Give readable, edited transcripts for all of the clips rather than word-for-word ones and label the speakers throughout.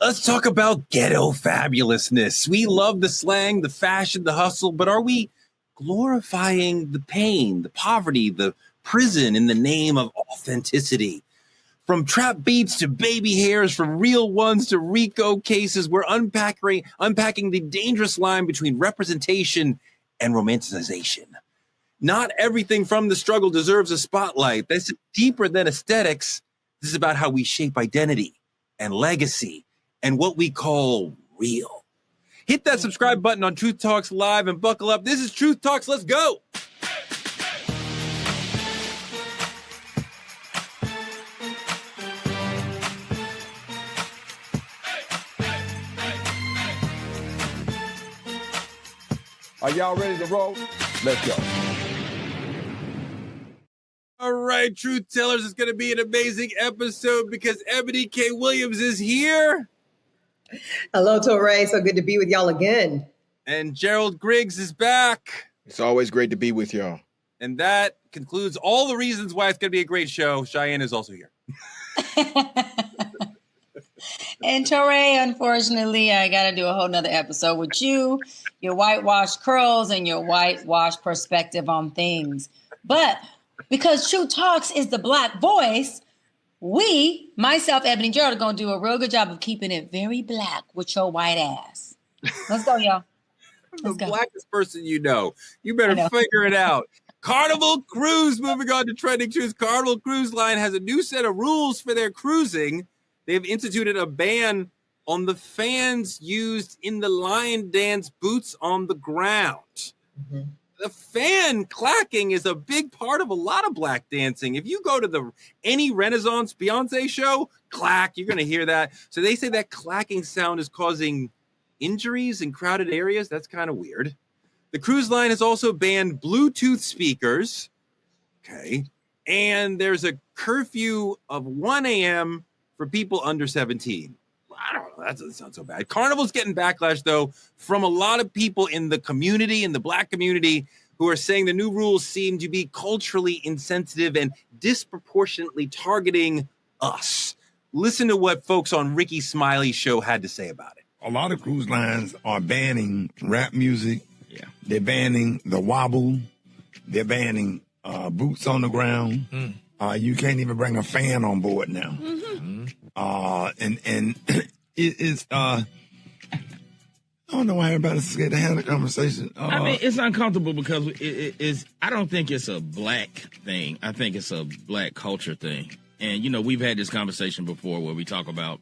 Speaker 1: Let's talk about ghetto fabulousness. We love the slang, the fashion, the hustle, but are we glorifying the pain, the poverty, the prison in the name of authenticity? From trap beats to baby hairs, from real ones to RICO cases, we're unpacking the dangerous line between representation and romanticization. Not everything from the struggle deserves a spotlight. This is deeper than aesthetics. This is about how we shape identity and legacy and what we call real. Hit that subscribe button on Truth Talks Live and buckle up. This is Truth Talks. Let's go.
Speaker 2: Are y'all ready to roll? Let's go.
Speaker 1: All right, Truth Tellers, it's going to be an amazing episode because Eboni K. Williams is here.
Speaker 3: Hello, Torre. So good to be with y'all again.
Speaker 1: And Gerald Griggs is back.
Speaker 4: It's always great to be with y'all.
Speaker 1: And that concludes all the reasons why it's going to be a great show. Cheyenne is also here.
Speaker 5: And Torre, unfortunately, I got to do a whole nother episode with you, your whitewashed curls, and your whitewashed perspective on things. But because Truth Talks is the Black voice, we, myself, Eboni, and Gerald, are going to do a real good job of keeping it very black with your white ass. Let's go, y'all.
Speaker 1: The blackest person you know. You better figure it out. Carnival Cruise, moving on to trending truth. Carnival Cruise Line has a new set of rules for their cruising. They've instituted a ban on the fans used in the lion dance boots on the ground. Mm-hmm. The fan clacking is a big part of a lot of black dancing. If you go to any Renaissance Beyonce show, clack, you're going to hear that. So they say that clacking sound is causing injuries in crowded areas. That's kind of weird. The cruise line has also banned Bluetooth speakers. Okay. And there's a curfew of 1 a.m. for people under 17. I don't know. That doesn't sound so bad. Carnival's getting backlash, though, from a lot of people in the community, in the black community, who are saying the new rules seem to be culturally insensitive and disproportionately targeting us. Listen to what folks on Ricky Smiley's show had to say about it.
Speaker 6: A lot of cruise lines are banning rap music. Yeah. They're banning the wobble. They're banning boots on the ground. You can't even bring a fan on board now. Mm-hmm. And it is, I don't know why everybody's scared to have a conversation.
Speaker 7: I mean, it's uncomfortable because it is, I don't think it's a black thing. I think it's a black culture thing. And, you know, we've had this conversation before where we talk about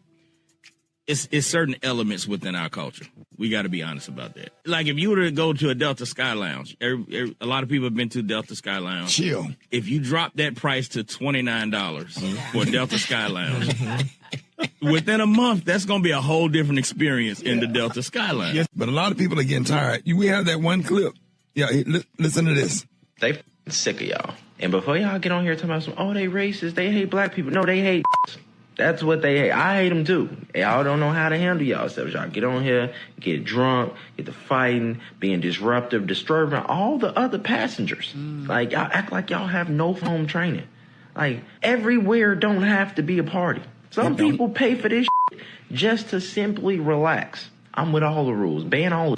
Speaker 7: it's certain elements within our culture. We got to be honest about that. Like if you were to go to a Delta Sky Lounge, a lot of people have been to Delta Sky Lounge.
Speaker 6: Chill.
Speaker 7: If you drop that price to $29 for a Delta Sky Lounge, within a month, that's going to be a whole different experience in the Delta Sky Lounge.
Speaker 6: Yes, but a lot of people are getting tired. We have that one clip. Yeah, listen to this.
Speaker 8: They sick of y'all. And before y'all get on here talking about they racist, they hate black people. No, they hate. That's what they hate. I hate them too. Y'all don't know how to handle yourselves. Y'all get on here, get drunk, get to fighting, being disruptive, disturbing all the other passengers. Like, y'all act like y'all have no home training. Like, everywhere don't have to be a party. Some people pay for this just to simply relax. I'm with all the rules. Ban all the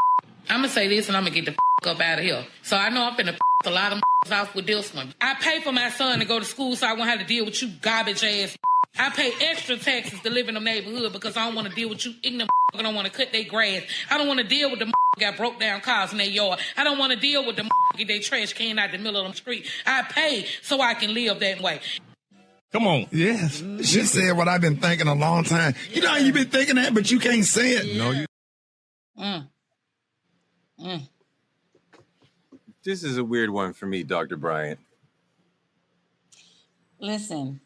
Speaker 9: I'm going to say this and I'm going to get the up out of here. So I know I'm finna a lot of off with this one. I pay for my son to go to school so I won't have to deal with you garbage ass. I pay extra taxes to live in the neighborhood because I don't want to deal with you ignorant. I don't want to cut their grass. I don't want to deal with the got broke down cars in their yard. I don't want to deal with the get their trash can out the middle of the street. I pay so I can live that way.
Speaker 6: Come on. Yes. She said what I've been thinking a long time. You know how you've been thinking that, but you can't say it.
Speaker 1: No, you. This is a weird one for me, Dr. Bryant.
Speaker 5: Listen,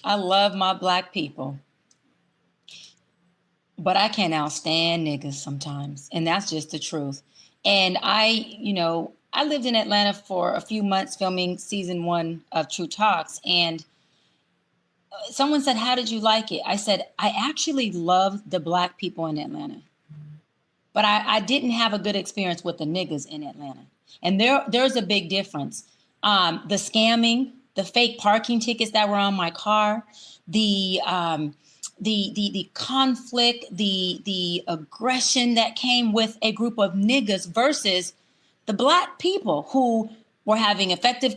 Speaker 5: I love my black people, but I can't outstand niggas sometimes. And that's just the truth. And I lived in Atlanta for a few months filming season 1 of True Talks. And someone said, how did you like it? I said, I actually love the black people in Atlanta, but I didn't have a good experience with the niggas in Atlanta. And there's a big difference. The scamming, the fake parking tickets that were on my car, the the conflict, the aggression that came with a group of niggas versus the Black people who were having effective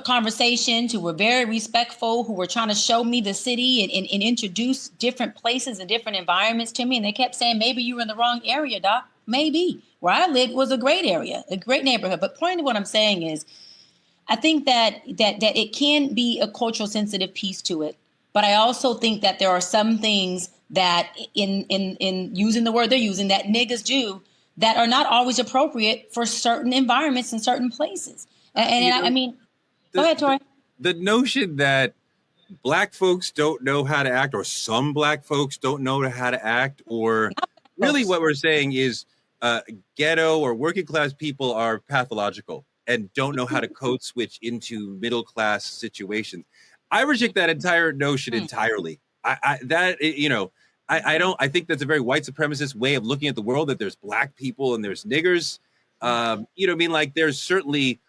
Speaker 5: conversations, who were very respectful, who were trying to show me the city and introduce different places and different environments to me. And they kept saying, maybe you were in the wrong area, Doc. Maybe. Where I lived was a great area, a great neighborhood. But point of what I'm saying is, I think that it can be a cultural sensitive piece to it. But I also think that there are some things that in using the word they're using, that niggas do, that are not always appropriate for certain environments and certain places. I mean, go ahead, Tori.
Speaker 1: The notion that Black folks don't know how to act, or some Black folks don't know how to act, or really what we're saying is ghetto or working class people are pathological and don't know how to code switch into middle class situations. I reject that entire notion entirely. I think that's a very white supremacist way of looking at the world, that there's Black people and there's niggers. You know what I mean? Like, there's certainly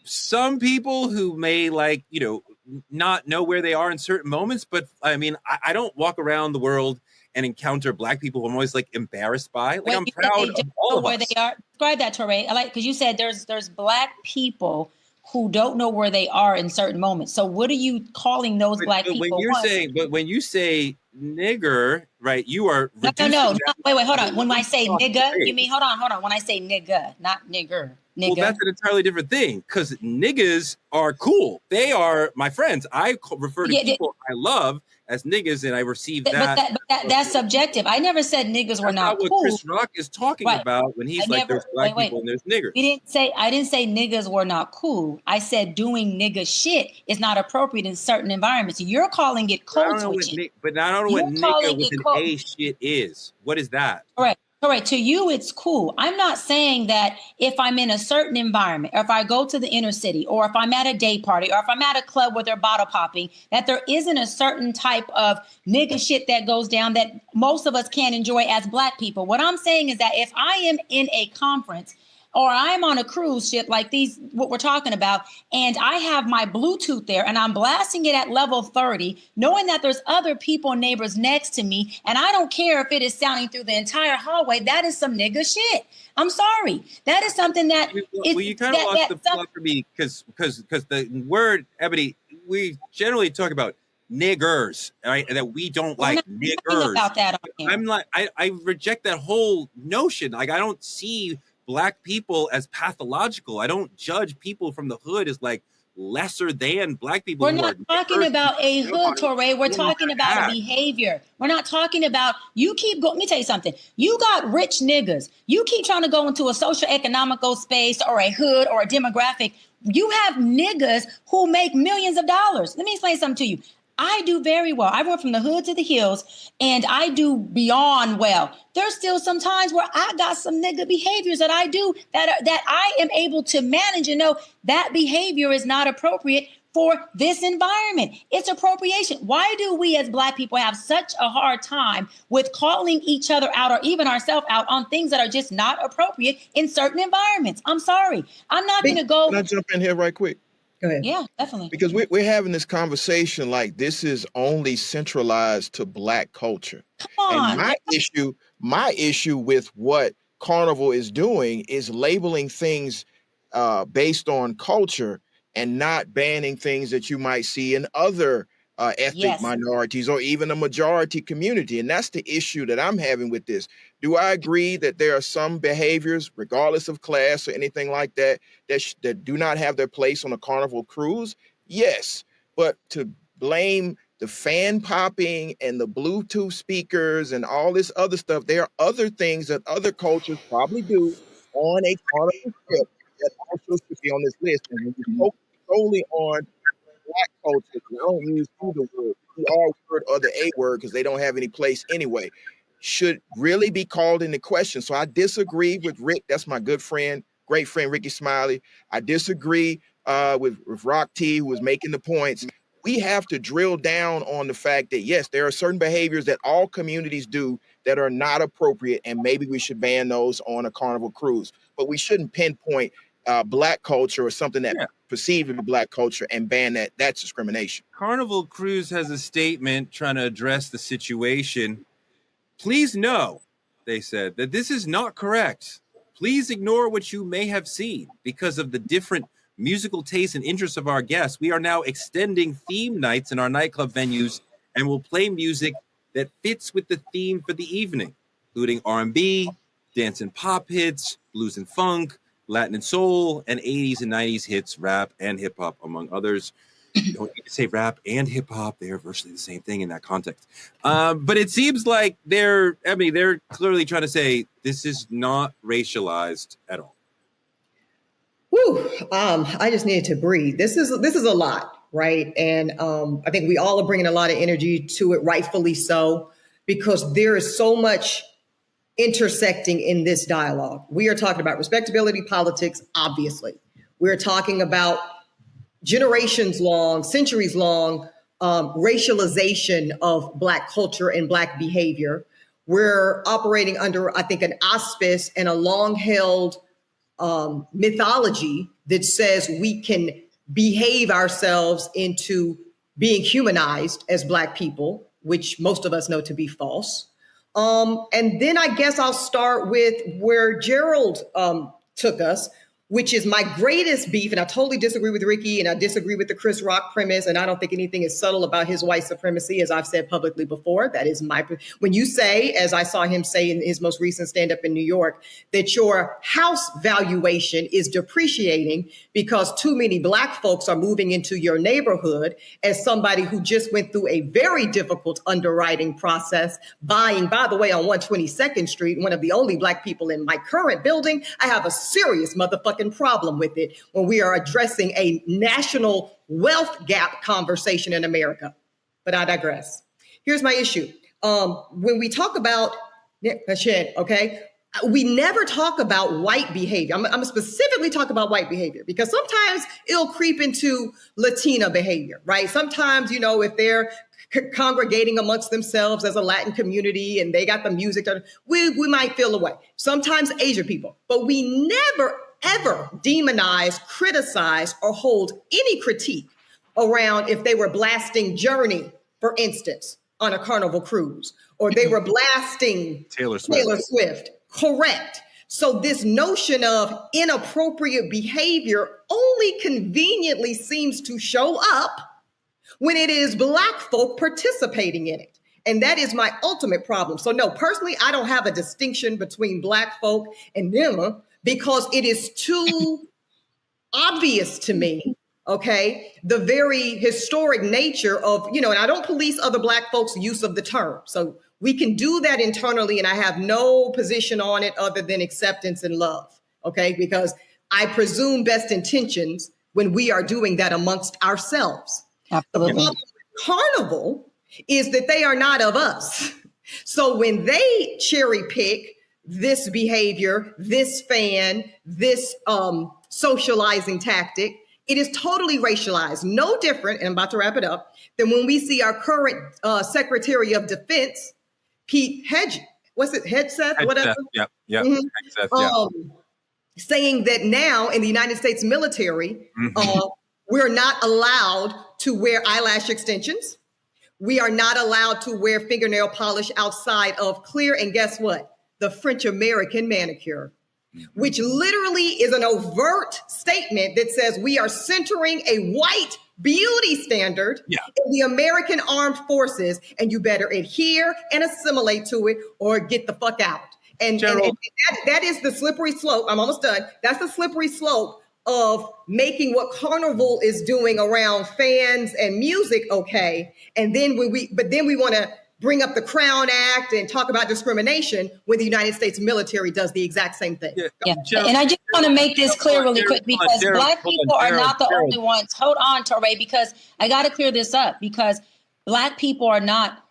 Speaker 1: some people who may, like, you know, not know where they are in certain moments. But I mean, I don't walk around the world and encounter Black people who I'm always like embarrassed by. Like, I'm proud of all of us.
Speaker 5: They are. Describe that, Torre. I like, because you said there's Black people who don't know where they are in certain moments. So what are you calling those Black people?
Speaker 1: When you say nigger, right, you are
Speaker 5: no. Wait, hold on. When I say nigga, you mean hold on. When I say nigga, not nigger. Nigga.
Speaker 1: Well, that's an entirely different thing, because niggas are cool. They are my friends. I refer to people I love as niggas, and I receive that. But
Speaker 5: that's subjective. I never said niggas were not
Speaker 1: cool. What Chris Rock is talking about when he's there's Black people and there's niggers.
Speaker 5: I didn't say niggas were not cool. I said doing nigga shit is not appropriate in certain environments. You're calling it code switching.
Speaker 1: But I don't know what nigga with an A shit is. What is that?
Speaker 5: Correct. To you, it's cool. I'm not saying that if I'm in a certain environment, or if I go to the inner city, or if I'm at a day party, or if I'm at a club where they're bottle popping, that there isn't a certain type of nigga shit that goes down that most of us can't enjoy as Black people. What I'm saying is that if I am in a conference, or I'm on a cruise ship like what we're talking about, and I have my Bluetooth there and I'm blasting it at level 30, knowing that there's other people, neighbors next to me, and I don't care if it is sounding through the entire hallway, that is some nigga shit. I'm sorry. That is something that
Speaker 1: you kind of lost the plot for me, because the word, Eboni, we generally talk about niggers, right? And that we don't like niggers.
Speaker 5: About that on here.
Speaker 1: I'm like, I reject that whole notion. Like, I don't see Black people as pathological. I don't judge people from the hood as like lesser than Black people.
Speaker 5: We're not talking about a hood, Torre. We're talking about a behavior. We're not talking about, let me tell you something. You got rich niggas. You keep trying to go into a social economical space or a hood or a demographic. You have niggas who make millions of dollars. Let me explain something to you. I do very well. I went from the hood to the hills, and I do beyond well. There's still some times where I got some nigga behaviors that I do that I am able to manage and know that behavior is not appropriate for this environment. It's appropriation. Why do we as Black people have such a hard time with calling each other out, or even ourselves out, on things that are just not appropriate in certain environments? I'm sorry. I'm not going to go.
Speaker 4: Can I jump in here right quick?
Speaker 3: Go ahead.
Speaker 5: Yeah, definitely.
Speaker 4: Because we're having this conversation like this is only centralized to Black culture.
Speaker 5: Come on.
Speaker 4: And my issue with what Carnival is doing is labeling things based on culture and not banning things that you might see in other ethnic minorities or even a majority community. And that's the issue that I'm having with this. Do I agree that there are some behaviors, regardless of class or anything like that, that do not have their place on a Carnival cruise? Yes. But to blame the fan popping and the Bluetooth speakers and all this other stuff, there are other things that other cultures probably do on a Carnival trip that also should be on this list. And when you focus solely on Black culture, we don't use either word, the R word or the A word, because they don't have any place anyway, should really be called into question. So I disagree with Rick. That's my good friend, great friend, Ricky Smiley. I disagree with Rock T, who was making the points. We have to drill down on the fact that, yes, there are certain behaviors that all communities do that are not appropriate, and maybe we should ban those on a Carnival cruise. But we shouldn't pinpoint black culture or something that perceived to be black culture and ban that. That's discrimination.
Speaker 1: Carnival Cruise has a statement trying to address the situation. Please know, they said, that this is not correct. Please ignore what you may have seen because of the different musical tastes and interests of our guests. We are now extending theme nights in our nightclub venues and will play music that fits with the theme for the evening, including R&B, dance and pop hits, blues and funk, Latin and soul, and 80s and 90s hits, rap and hip hop, among others. You don't need to say rap and hip hop. They are virtually the same thing in that context. But it seems like they're clearly trying to say this is not racialized at all.
Speaker 3: Whew, I just needed to breathe. This is a lot, right? And I think we all are bringing a lot of energy to it, rightfully so, because there is so much intersecting in this dialogue. We are talking about respectability politics, obviously. We're talking about generations long, centuries long racialization of Black culture and Black behavior. We're operating under, I think, an auspice and a long-held mythology that says we can behave ourselves into being humanized as Black people, which most of us know to be false. And then I guess I'll start with where Gerald took us, which is my greatest beef. And I totally disagree with Ricky, and I disagree with the Chris Rock premise. And I don't think anything is subtle about his white supremacy, as I've said publicly before. That is when you say, as I saw him say in his most recent stand-up in New York, that your house valuation is depreciating because too many Black folks are moving into your neighborhood, as somebody who just went through a very difficult underwriting process, buying, by the way, on 122nd Street, one of the only Black people in my current building, I have a serious motherfucking problem with it when we are addressing a national wealth gap conversation in America. But I digress. Here's my issue. When we talk about shit, okay, we never talk about white behavior. I'm specifically talking about white behavior because sometimes it'll creep into Latina behavior, right? Sometimes, you know, if they're congregating amongst themselves as a Latin community and they got the music, we might feel away. Sometimes Asian people, but we never ever demonize, criticize, or hold any critique around if they were blasting Journey, for instance, on a Carnival cruise, or they were blasting Taylor Swift. Correct. So this notion of inappropriate behavior only conveniently seems to show up when it is Black folk participating in it. And that is my ultimate problem. So no, personally, I don't have a distinction between Black folk and them, because it is too obvious to me, okay, the very historic nature of, you know, and I don't police other Black folks' use of the term. So we can do that internally, and I have no position on it other than acceptance and love, okay, because I presume best intentions when we are doing that amongst ourselves. Absolutely. The problem with Carnival is that they are not of us. So when they cherry pick this behavior, this fan, this socializing tactic, it is totally racialized. No different, and I'm about to wrap it up, than when we see our current Secretary of Defense, Pete Hegseth, whatever.
Speaker 1: Yep.
Speaker 3: Mm-hmm.
Speaker 1: Hegseth,
Speaker 3: saying that now in the United States military, we're not allowed to wear eyelash extensions. We are not allowed to wear fingernail polish outside of clear, and guess what? The French American manicure, which literally is an overt statement that says we are centering a white beauty standard in the American armed forces, and you better adhere and assimilate to it or get the fuck out. And that is the slippery slope. I'm almost done. That's the slippery slope of making what Carnival is doing around fans and music okay. And then we want to bring up the Crown Act and talk about discrimination when the United States military does the exact same thing.
Speaker 5: Yeah. And I just want to make this clear really quick, because Black people are not the only ones. Hold on, Torre, because I got to clear this up, because Black people are not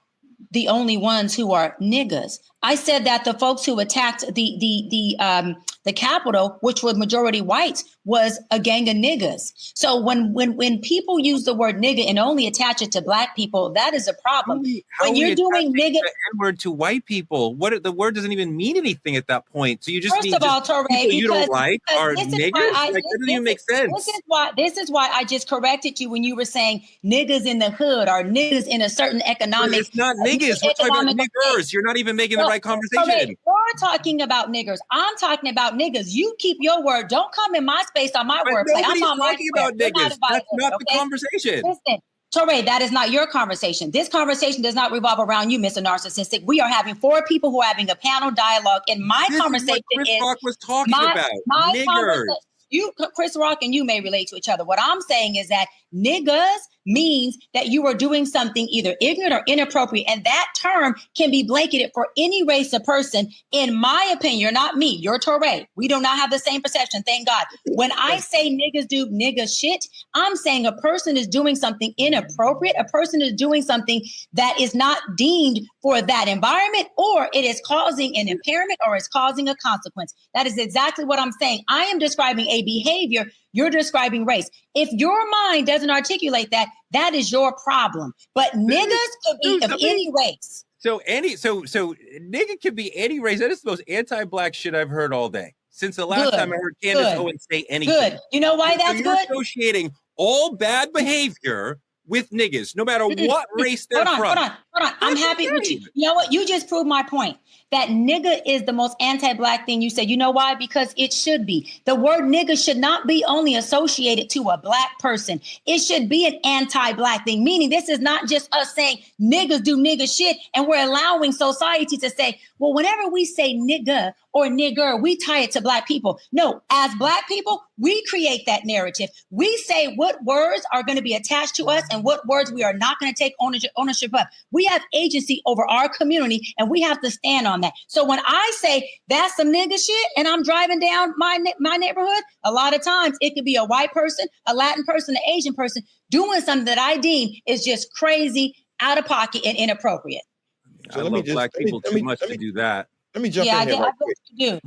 Speaker 5: the only ones who are niggas. I said that the folks who attacked the Capitol, which was majority whites, was a gang of niggas. So when people use the word nigga and only attach it to Black people, that is a problem. When you're doing nigga,
Speaker 1: the N-word to white people, the word doesn't even mean anything at that point. So you just
Speaker 5: first
Speaker 1: mean
Speaker 5: of all, Torre,
Speaker 1: people you don't like are
Speaker 5: this is
Speaker 1: niggers.
Speaker 5: why
Speaker 1: That doesn't even make sense.
Speaker 5: This is why I just corrected you when you were saying niggas in the hood or niggas in a certain economic.
Speaker 1: It's not niggas. We're talking about niggers. You're not even making the right conversation.
Speaker 5: We're talking about niggers. I'm talking about niggas. You keep your word. Don't come in my space on my wordplay. I'm on my
Speaker 1: talking about niggas. That's not the conversation.
Speaker 5: Listen, Torre, that is not your conversation. This conversation does not revolve around you, Mr. Narcissistic. We are having 4 people who are having a panel dialogue, and my conversation
Speaker 1: is what Chris Rock was talking about. Niggers.
Speaker 5: You, Chris Rock, and you may relate to each other. What I'm saying is that niggas means that you are doing something either ignorant or inappropriate. And that term can be blanketed for any race or person. In my opinion, you're not me, you're Torre. We do not have the same perception, thank God. When I say niggas do nigga shit, I'm saying a person is doing something inappropriate. A person is doing something that is not deemed for that environment, or it is causing an impairment, or it's causing a consequence. That is exactly what I'm saying. I am describing a behavior. You're describing race. If your mind doesn't articulate that, that is your problem. But niggas could be of any race.
Speaker 1: So nigga can be any race. That is the most anti-Black shit I've heard all day. Since the last time I heard Candace Owens say anything.
Speaker 5: Good. You know why that's
Speaker 1: you're
Speaker 5: good?
Speaker 1: Associating all bad behavior with niggas, no matter what race they're from.
Speaker 5: Hold on. I'm happy with you. You know what? You just proved my point. That nigga is the most anti-Black thing you said. You know why? Because it should be. The word nigga should not be only associated to a Black person. It should be an anti-Black thing, meaning this is not just us saying niggas do nigga shit and we're allowing society to say, well, whenever we say nigga or nigger, we tie it to Black people. No, as Black people, we create that narrative. We say what words are going to be attached to us and what words we are not going to take ownership of. We have agency over our community and we have to stand on that. So when I say that's some nigga shit and I'm driving down my neighborhood, a lot of times it could be a white person, a Latin person, an Asian person doing something that I deem is just crazy, out of pocket, and inappropriate.
Speaker 1: So I love Black people too much to do that.
Speaker 4: Let me jump in here right quick.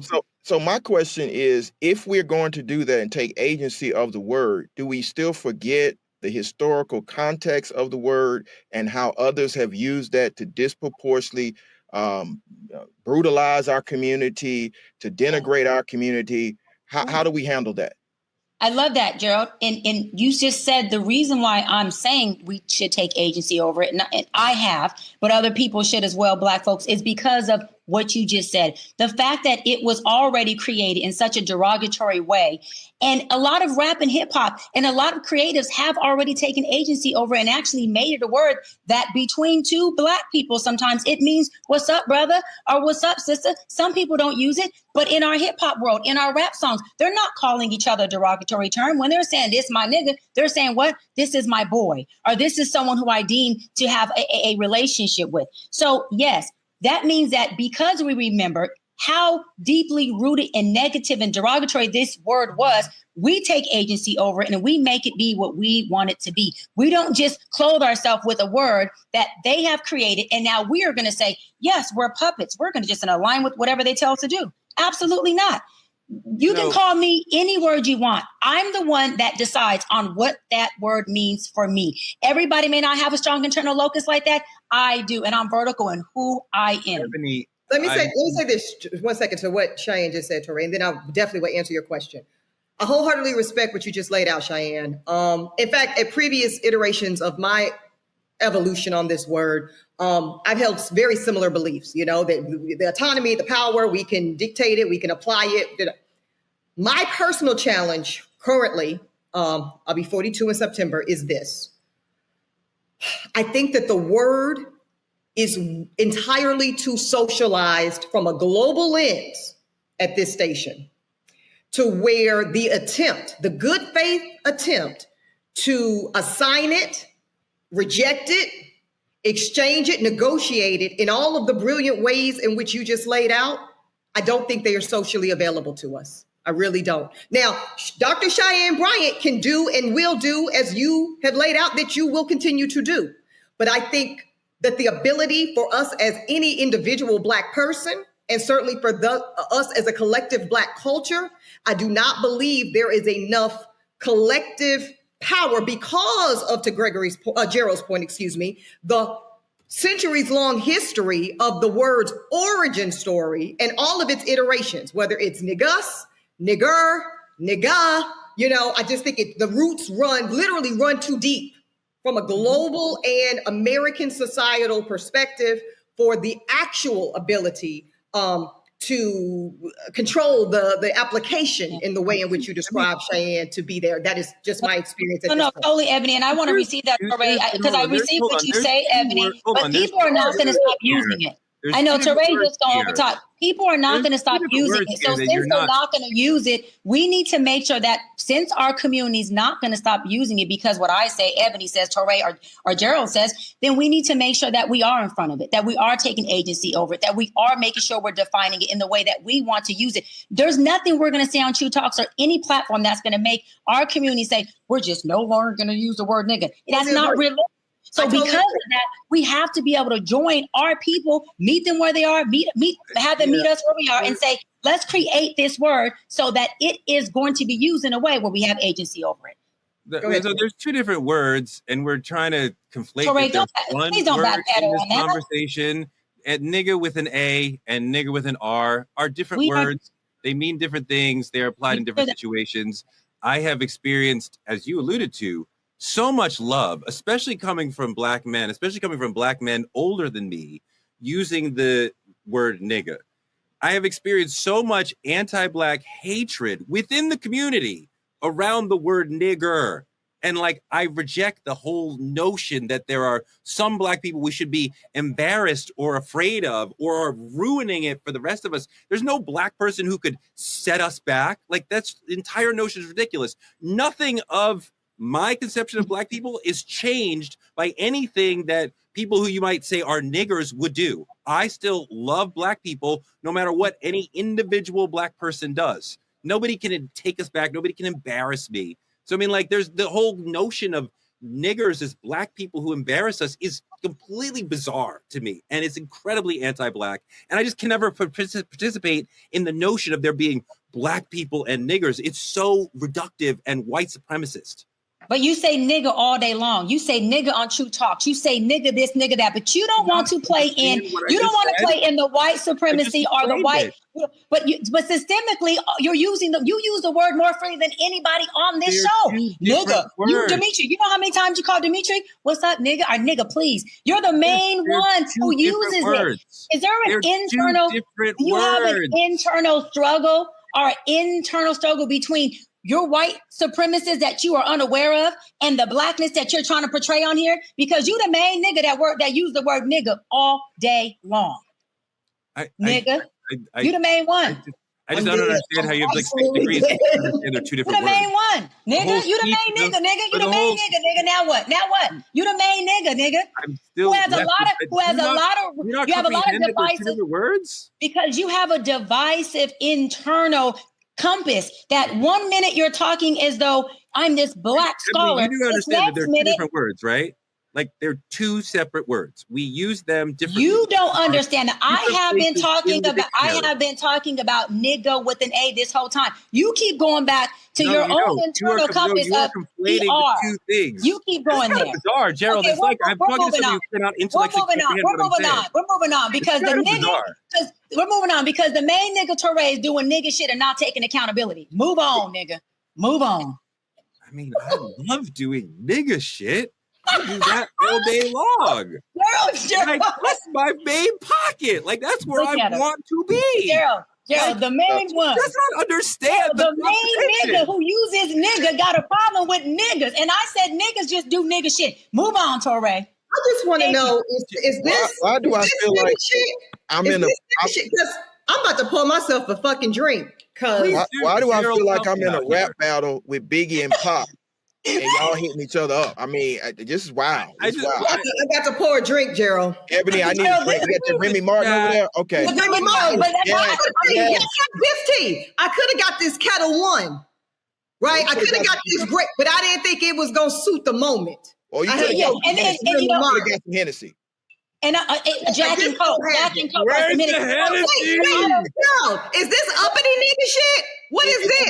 Speaker 4: So my question is, if we're going to do that and take agency of the word, do we still forget the historical context of the word and how others have used that to disproportionately brutalize our community, to denigrate our community? How do we handle that?
Speaker 5: I love that, Gerald. And you just said the reason why I'm saying we should take agency over it, and I have, but other people should as well, Black folks, is because of what you just said. The fact that it was already created in such a derogatory way. And a lot of rap and hip hop and a lot of creatives have already taken agency over and actually made it a word that between two Black people, sometimes it means what's up, brother, or what's up, sister. Some people don't use it, but in our hip hop world, in our rap songs, they're not calling each other a derogatory term. When they're saying this, my nigga, they're saying what? This is my boy, or this is someone who I deem to have a relationship with. So yes, that means that because we remember how deeply rooted and negative and derogatory this word was, we take agency over it and we make it be what we want it to be. We don't just clothe ourselves with a word that they have created. And now we are going to say, yes, we're puppets. We're going to just align with whatever they tell us to do. Absolutely not. You can call me any word you want. I'm the one that decides on what that word means for me. Everybody may not have a strong internal locus like that. I do. And I'm vertical in who I am.
Speaker 3: Eboni, let me say this 1 second to what Cheyenne just said, Torre, and then I'll definitely will answer your question. I wholeheartedly respect what you just laid out, Cheyenne. In fact, at previous iterations of my evolution on this word, I've held very similar beliefs, you know, that the autonomy, the power, we can dictate it, we can apply it. My personal challenge currently, I'll be 42 in September, is this. I think that the word is entirely too socialized from a global lens at this station, to where the good faith attempt to assign it, reject it, exchange it, negotiate it in all of the brilliant ways in which you just laid out, I don't think they are socially available to us. I really don't. Now, Dr. Cheyenne Bryant can do and will do as you have laid out that you will continue to do. But I think that the ability for us as any individual Black person, and certainly for us as a collective Black culture, I do not believe there is enough collective power because of, to Gerald's point, the centuries-long history of the word's origin story and all of its iterations, whether it's niggas, nigger, nigga, I just think the roots literally run too deep from a global and American societal perspective for the actual ability to control the application in the way in which you describe, Cheyenne, to be there. That is just my experience.
Speaker 5: No, totally, Ebony, and I want to receive that, Teray, because I receive what you say, Ebony, but people are not going to stop using it. I know Teray just going over top. People are not going to stop using it. So since they're not going to use it, we need to make sure that since our community is not going to stop using it, because what I say, Ebony says, Teray or Gerald says, then we need to make sure that we are in front of it, that we are taking agency over it, that we are making sure we're defining it in the way that we want to use it. There's nothing we're going to say on True Talks or any platform that's going to make our community say, we're just no longer going to use the word nigga. That's not realistic. So because of that, we have to be able to join our people, meet them where they are, have them meet us where we are, and say, let's create this word so that it is going to be used in a way where we have agency over it.
Speaker 1: So there's two different words, and we're trying to conflate.
Speaker 5: Please don't backpedal
Speaker 1: on this conversation. And nigga with an A and nigga with an R are different words. They mean different things. They're applied in different situations. I have experienced, as you alluded to, so much love, especially coming from Black men, older than me, using the word nigga. I have experienced so much anti-Black hatred within the community around the word nigger. And I reject the whole notion that there are some Black people we should be embarrassed or afraid of or are ruining it for the rest of us. There's no Black person who could set us back. That's the entire notion is ridiculous. Nothing of my conception of Black people is changed by anything that people who you might say are niggers would do. I still love Black people no matter what any individual Black person does. Nobody can take us back. Nobody can embarrass me. So, there's the whole notion of niggers as Black people who embarrass us is completely bizarre to me. And it's incredibly anti-Black. And I just can never participate in the notion of there being Black people and niggers. It's so reductive and white supremacist.
Speaker 5: But you say nigga all day long. You say nigga on True Talks. You say nigga this, nigga that. But you don't want to play in. You don't want to play in the white supremacy or the white. But systemically, you use the word more freely than anybody on this show. Nigga, you Dimitri. You know how many times you call Dimitri? What's up, nigga? Or nigga, please. You're the main one who uses it. Is there an internal? Do you have an internal struggle or an internal struggle between your white supremacists that you are unaware of and the Blackness that you're trying to portray on here? Because you the main nigga that use the word nigga all day long. You the main one.
Speaker 1: I just don't understand how you have 6 degrees and they're two different words.
Speaker 5: You the main one. Nigga, you the main nigga, nigga. You the main nigga, nigga. Now what? You the main nigga, nigga. You have a lot of divisive
Speaker 1: words.
Speaker 5: Because you have a divisive internal compass that 1 minute you're talking as though I'm this Black scholar.
Speaker 1: You do understand that they're two different words, right? They're two separate words. We use them differently.
Speaker 5: You don't understand that. I have been talking about nigga with an A this whole time. You keep going back to your own internal compass of
Speaker 1: conflating the two things.
Speaker 5: You keep going there.
Speaker 1: Bizarre, Gerald.
Speaker 5: Okay,
Speaker 1: it's I'm talking to somebody who cannot intellectually comprehend what I'm saying.
Speaker 5: We're moving on because the main nigga Teray is doing nigga shit and not taking accountability. Move on, nigga. Move on.
Speaker 1: I love doing nigga shit. I do that all day long.
Speaker 5: Gerald.
Speaker 1: That's my main pocket. That's where I want to be.
Speaker 5: Gerald, the main one.
Speaker 1: Does not understand
Speaker 5: the main nigga who uses nigga got a problem with niggas. And I said niggas just do nigga shit. Move on, Teray.
Speaker 3: I just want to know, is this...
Speaker 4: Why do I feel like I'm in a...
Speaker 3: I'm about to pour myself a fucking drink.
Speaker 4: Why do I feel like I'm in a rap battle with Biggie and Pop? And y'all hitting each other up. This is wild. I
Speaker 3: got to pour a drink, Gerald.
Speaker 4: Ebony, I need a drink. You got your Remy Martin over there? Okay.
Speaker 3: Remy Martin, but this tea. I could have got this Kettle One, right? I could have got this great, but I didn't think it was going to suit the moment.
Speaker 4: Oh, you could have got some Hennessy.
Speaker 5: And Jack and Coke. Jack and Coke.
Speaker 1: Where's
Speaker 5: Wait,
Speaker 1: the Hennessy?
Speaker 3: no, is this uppity nigga shit? What is this?
Speaker 5: It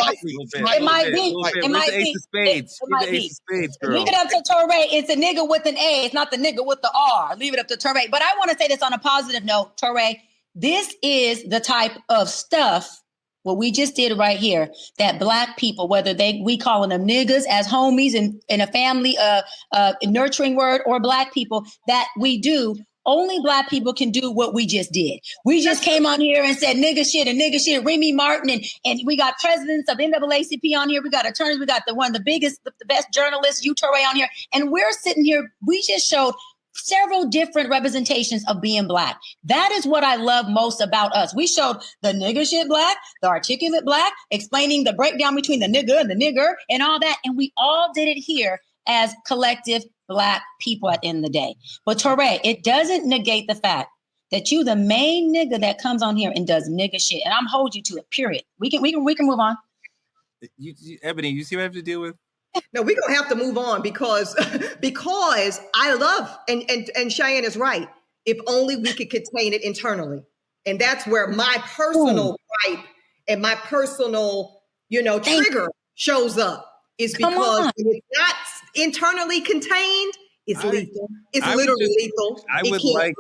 Speaker 5: might be.
Speaker 1: It might be. Ace of Spades.
Speaker 5: It might be.
Speaker 1: Ace of Spades, girl.
Speaker 5: Leave it up to Touré. It's a nigga with an A. It's not the nigga with the R. Leave it up to Touré. But I want to say this on a positive note, Touré. This is the type of stuff, what we just did right here, that Black people, whether we calling them niggas as homies in a family nurturing word, or Black people, that we do. Only Black people can do what we just did. We just came on here and said nigga shit, Remy Martin, and we got presidents of NAACP on here. We got attorneys. We got one of the biggest, the best journalists, Touré, on here. And we're sitting here. We just showed several different representations of being Black. That is what I love most about us. We showed the nigga shit Black, the articulate Black, explaining the breakdown between the nigga and the nigger and all that. And we all did it here as collective Black people at the end of the day. But Touré, it doesn't negate the fact that you the main nigga that comes on here and does nigga shit. And I'm hold you to it, period. We can move on.
Speaker 1: Ebony, you see what I have to deal with?
Speaker 3: No, we're gonna have to move on because I love and Cheyenne is right. If only we could contain it internally. And that's where my personal gripe and my personal, trigger shows up. Is because when it's not internally contained, it's lethal. It's literally lethal.
Speaker 1: I would like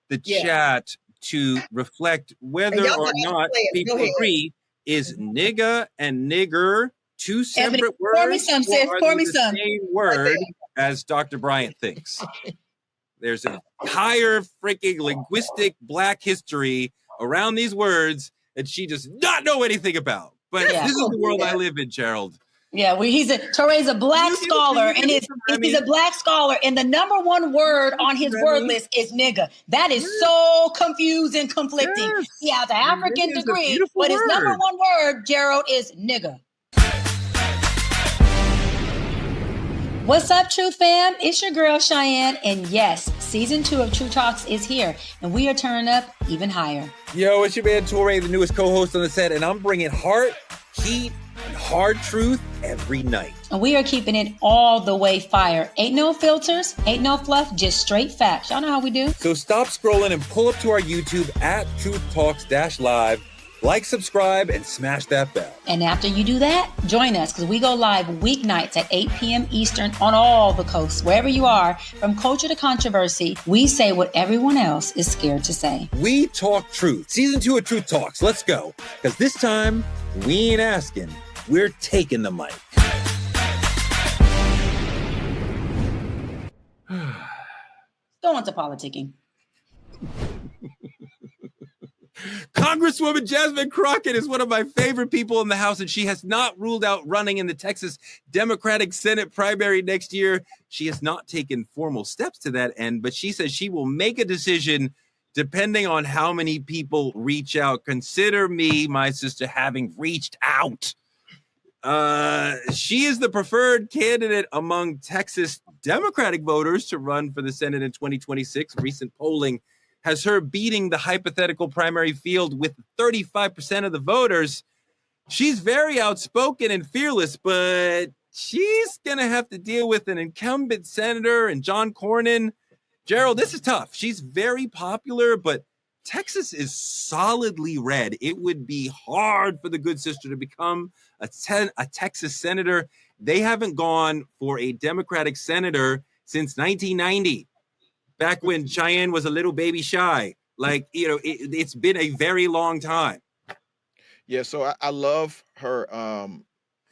Speaker 1: the chat to reflect whether or not people agree. Is nigga and nigger two separate words?
Speaker 5: Pour me some, sis. Pour me some.
Speaker 1: Same word as Dr. Bryant thinks. There's an entire freaking linguistic Black history around these words that she does not know anything about. But this is the world I live in, Gerald.
Speaker 5: Yeah, Touré's a Black scholar, and he's a Black scholar, and the number one word on his word list is nigga. That is so confusing, conflicting. Yes. He has an African degree, but his number one word, Gerald, is nigga. What's up, True Fam? It's your girl, Cheyenne, and yes, season 2 of True Talks is here, and we are turning up even higher.
Speaker 1: Yo, it's your man, Touré, the newest co-host on the set, and I'm bringing heart, heat, and hard truth every night.
Speaker 5: And we are keeping it all the way fire. Ain't no filters, ain't no fluff, just straight facts. Y'all know how we do.
Speaker 1: So stop scrolling and pull up to our YouTube at Truth Talks-Live. Like, subscribe, and smash that bell.
Speaker 5: And after you do that, join us because we go live weeknights at 8 p.m. Eastern on all the coasts, wherever you are. From culture to controversy, we say what everyone else is scared to say.
Speaker 1: We talk truth. Season 2 of Truth Talks. Let's go. Because this time, we ain't asking. We're taking the mic.
Speaker 5: Go on to politicking.
Speaker 1: Congresswoman Jasmine Crockett is one of my favorite people in the House, and she has not ruled out running in the Texas Democratic Senate primary next year. She has not taken formal steps to that end, but she says she will make a decision depending on how many people reach out. Consider me, my sister, having reached out. She is the preferred candidate among Texas Democratic voters to run for the Senate in 2026. Recent polling has her beating the hypothetical primary field with 35% of the voters. She's very outspoken and fearless, but she's going to have to deal with an incumbent senator and John Cornyn. Gerald, this is tough. She's very popular, but Texas is solidly red. It would be hard for the good sister to become a Texas senator. They haven't gone for a Democratic senator since 1990. Back when Cheyenne was a little baby shy. It's been a very long time.
Speaker 4: Yeah, so I love her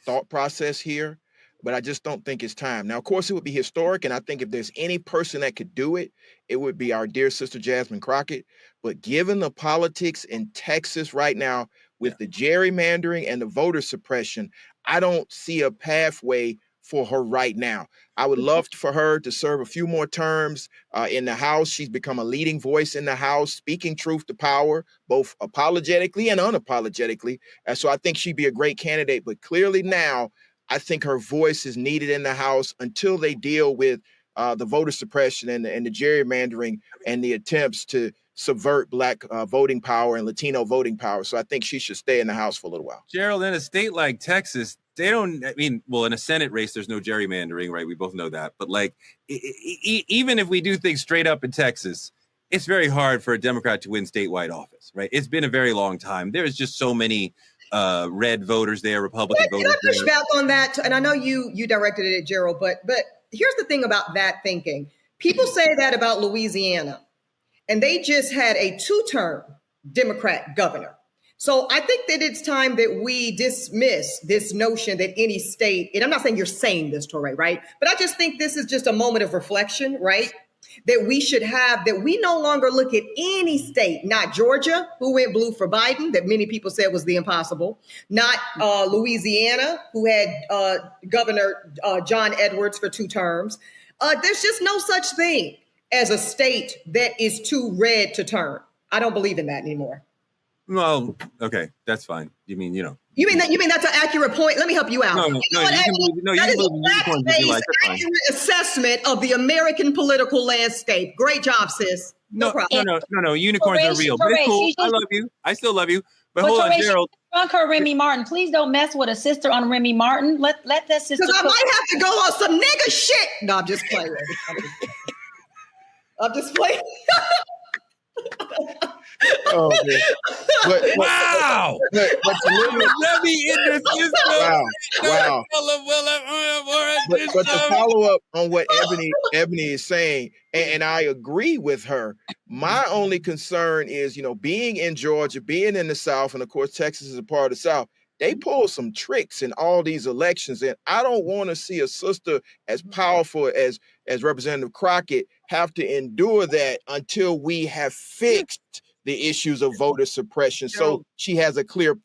Speaker 4: thought process here, but I just don't think it's time. Now, of course, it would be historic, and I think if there's any person that could do it, it would be our dear sister Jasmine Crockett. But given the politics in Texas right now with the gerrymandering and the voter suppression, I don't see a pathway for her right now. I would love for her to serve a few more terms in the House. She's become a leading voice in the House, speaking truth to power, both apologetically and unapologetically. And so I think she'd be a great candidate. But clearly now, I think her voice is needed in the House until they deal with the voter suppression and the gerrymandering and the attempts to subvert Black voting power and Latino voting power. So I think she should stay in the House for a little while.
Speaker 1: Gerald, in a state like Texas, in a Senate race, there's no gerrymandering, right? We both know that. But even if we do things straight up in Texas, it's very hard for a Democrat to win statewide office, right? It's been a very long time. There's just so many red voters there, Republican voters.
Speaker 3: Can I push back on that? And I know you directed it at Gerald, but here's the thing about that thinking. People say that about Louisiana, and they just had a 2-term Democrat governor. So I think that it's time that we dismiss this notion that any state, and I'm not saying you're saying this, Torre, right? But I just think this is just a moment of reflection, right? That we should have, that we no longer look at any state, not Georgia, who went blue for Biden, that many people said was the impossible, not Louisiana, who had Governor John Edwards for 2 terms. There's just no such thing as a state that is too red to turn. I don't believe in that anymore.
Speaker 1: Well, okay, that's fine. You mean
Speaker 3: You mean that's an accurate point? Let me help you out.
Speaker 1: No,
Speaker 3: that is a fact-based, accurate assessment of the American political landscape. Great job, sis. No problem.
Speaker 1: No. Unicorns are real. But it's cool. I love you. I still love you. But hold on, Gerald.
Speaker 5: Drunk her Remy Martin. Please don't mess with a sister on Remy Martin. Let that sister.
Speaker 3: Because I might have to go on some nigga shit. No, I'm just playing. I'm just playing.
Speaker 4: Oh, man.
Speaker 1: Wow!
Speaker 4: But
Speaker 1: Let me in the system.
Speaker 4: Wow. But to follow up on what Eboni is saying, and I agree with her, my only concern is, being in Georgia, being in the South, and of course, Texas is a part of the South, they pull some tricks in all these elections. And I don't want to see a sister as powerful as Representative Crockett have to endure that until we have fixed the issues of voter suppression. So she has a clear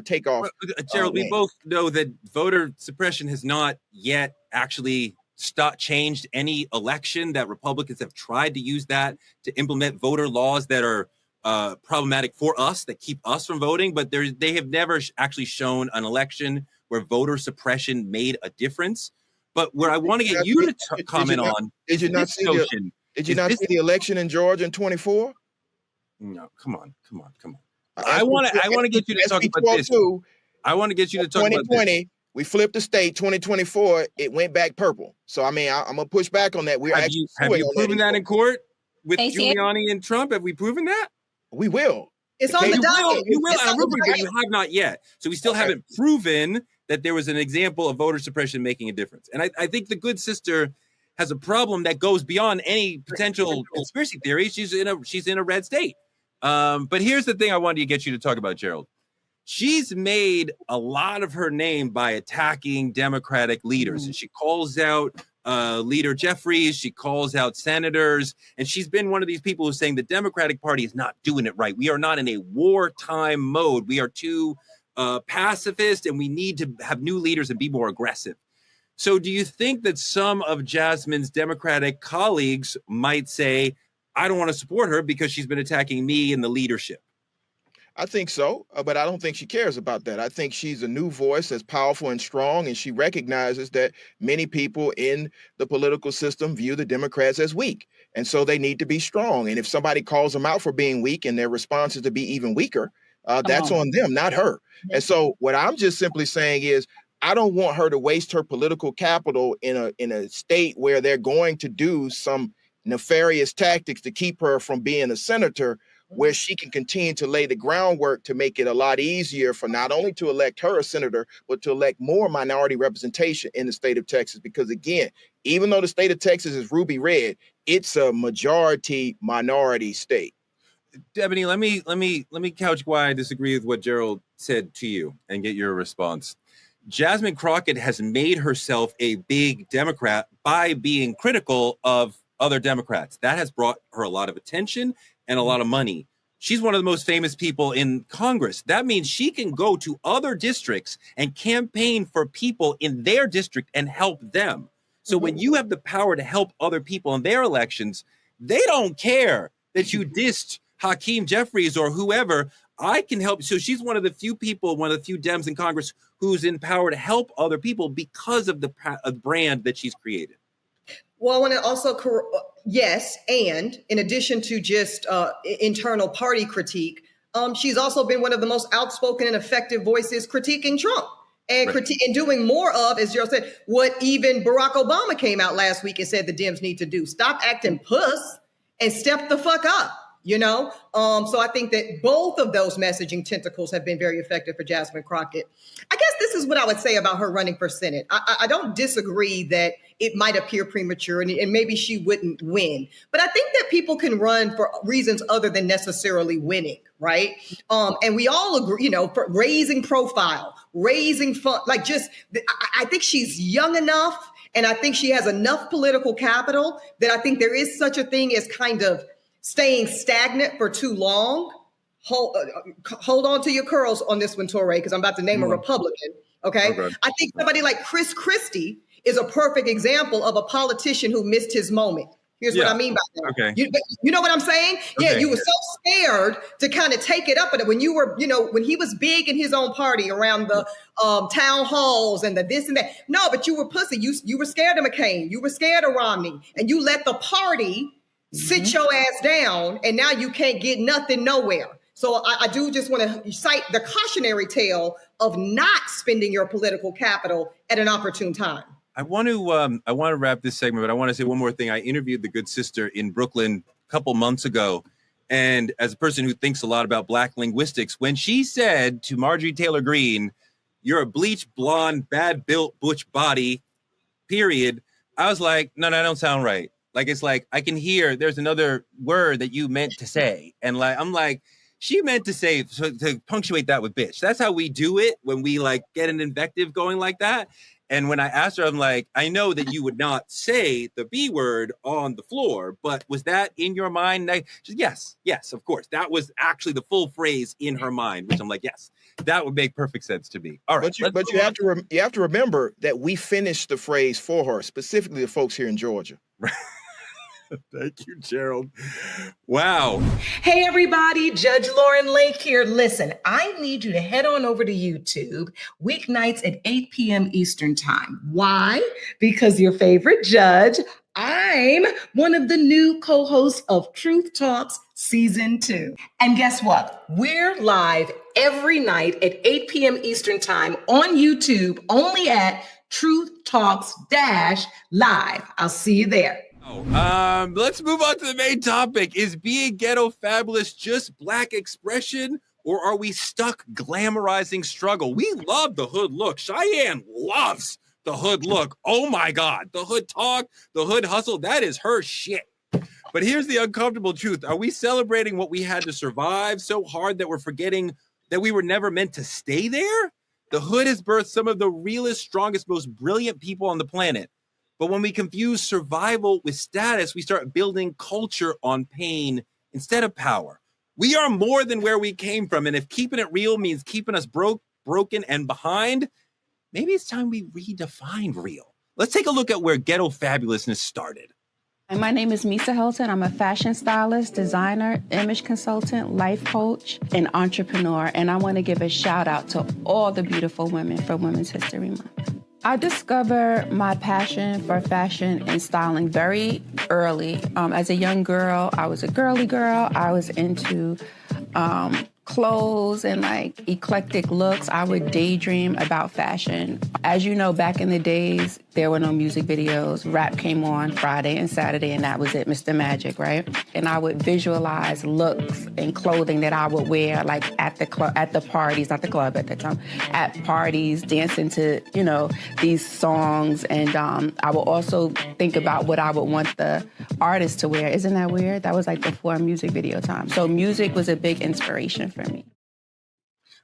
Speaker 4: takeoff.
Speaker 1: Gerald, we both know that voter suppression has not yet actually changed any election, that Republicans have tried to use that to implement voter laws that are problematic for us, that keep us from voting, but they have never actually shown an election where voter suppression made a difference. But where I want to get you to comment on,
Speaker 4: did you not see the election in Georgia in 24?
Speaker 1: No, come on. I want to get you to talk about this. I want to get you to talk about 2020.
Speaker 4: We flipped the state. 2024, it went back purple. So I mean, I'm gonna push back on that.
Speaker 1: Have you proven that in court with Giuliani and Trump? Have we proven that?
Speaker 4: We will.
Speaker 3: It's on the docket.
Speaker 1: You will. But you have not yet. So we still haven't proven that there was an example of voter suppression making a difference. And I think the good sister has a problem that goes beyond any potential conspiracy theory. She's in a red state. But here's the thing I wanted to get you to talk about, Gerald. She's made a lot of her name by attacking Democratic leaders. And she calls out Leader Jeffries. She calls out senators. And she's been one of these people who's saying the Democratic Party is not doing it right. We are not in a wartime mode. We are too pacifist, and we need to have new leaders and be more aggressive. So do you think that some of Jasmine's Democratic colleagues might say, I don't want to support her because she's been attacking me and the leadership?
Speaker 4: I think so, but I don't think she cares about that. I think she's a new voice that's powerful and strong, and she recognizes that many people in the political system view the Democrats as weak, and so they need to be strong. And if somebody calls them out for being weak and their response is to be even weaker, that's on them, not her. And so what I'm just simply saying is, I don't want her to waste her political capital in a state where they're going to do some nefarious tactics to keep her from being a senator, where she can continue to lay the groundwork to make it a lot easier for not only to elect her a senator, but to elect more minority representation in the state of Texas. Because again, even though the state of Texas is ruby red, it's a majority minority state.
Speaker 1: Eboni, let me couch why I disagree with what Gerald said to you and get your response. Jasmine Crockett has made herself a big Democrat by being critical of other Democrats. That has brought her a lot of attention and a lot of money. She's one of the most famous people in Congress. That means she can go to other districts and campaign for people in their district and help them. So when you have the power to help other people in their elections, they don't care that you dissed Hakeem Jeffries or whoever. I can help. So she's one of the few people, one of the few Dems in Congress who's in power to help other people because of the brand that she's created.
Speaker 3: Well, I want to also, yes, and in addition to just internal party critique, she's also been one of the most outspoken and effective voices critiquing Trump and and doing more of, as Gerald said, what even Barack Obama came out last week and said the Dems need to do. Stop acting puss and step the fuck up. So I think that both of those messaging tentacles have been very effective for Jasmine Crockett. I guess this is what I would say about her running for Senate. I don't disagree that it might appear premature and maybe she wouldn't win, but I think that people can run for reasons other than necessarily winning, right? And we all agree, for raising profile, raising fun, I think she's young enough and I think she has enough political capital that I think there is such a thing as kind of staying stagnant for too long. Hold on to your curls on this one, Torre, because I'm about to name a Republican. Okay. I think somebody like Chris Christie is a perfect example of a politician who missed his moment. Here's what I mean by that.
Speaker 1: Okay.
Speaker 3: You know what I'm saying?
Speaker 1: Okay.
Speaker 3: Yeah, you were so scared to kind of take it up. But when you were, when he was big in his own party around the town halls and the this and that. No, but you were pussy. You were scared of McCain. You were scared of Romney. And you let the party sit your ass down, and now you can't get nothing nowhere. So I do just want to cite the cautionary tale of not spending your political capital at an opportune time.
Speaker 1: I want to wrap this segment, but I want to say one more thing. I interviewed the good sister in Brooklyn a couple months ago, and as a person who thinks a lot about Black linguistics, when she said to Marjorie Taylor Greene, "You're a bleached, blonde, bad-built, butch body," period, I was like, no, that don't sound right. Like, it's like, I can hear there's another word that you meant to say. And I'm like, she meant to say, to punctuate that with bitch. That's how we do it when we get an invective going like that. And when I asked her, I'm like, I know that you would not say the B word on the floor, but was that in your mind? She said, yes, of course. That was actually the full phrase in her mind, which I'm like, yes, that would make perfect sense to me. All right.
Speaker 4: But you have to remember that we finished the phrase for her, specifically the folks here in Georgia.
Speaker 1: Thank you, Gerald. Wow.
Speaker 10: Hey, everybody. Judge Lauren Lake here. Listen, I need you to head on over to YouTube weeknights at 8 p.m. Eastern Time. Why? Because your favorite judge, I'm one of the new co-hosts of Truth Talks Season 2. And guess what? We're live every night at 8 p.m. Eastern Time on YouTube, only at Truth Talks Live. I'll see you there.
Speaker 1: Let's move on to the main topic. Is being ghetto fabulous just Black expression, or are we stuck glamorizing struggle? We love the hood look. Cheyenne loves the hood look. Oh my God. The hood talk, the hood hustle, that is her shit. But here's the uncomfortable truth. Are we celebrating what we had to survive so hard that we're forgetting that we were never meant to stay there? The hood has birthed some of the realest, strongest, most brilliant people on the planet. But when we confuse survival with status, we start building culture on pain instead of power. We are more than where we came from. And if keeping it real means keeping us broken and behind, maybe it's time we redefine real. Let's take a look at where ghetto fabulousness started.
Speaker 11: My name is Misa Hilton. I'm a fashion stylist, designer, image consultant, life coach, and entrepreneur. And I want to give a shout out to all the beautiful women for Women's History Month. I discovered my passion for fashion and styling very early. As a young girl, I was a girly girl. I was into clothes and eclectic looks. I would daydream about fashion. As you know, back in the days, there were no music videos. Rap came on Friday and Saturday, and that was it, Mr. Magic, right? And I would visualize looks and clothing that I would wear, at the parties, not the club at the time, at parties, dancing to, these songs. And I would also think about what I would want the artist to wear. Isn't that weird? That was before music video time. So music was a big inspiration for me.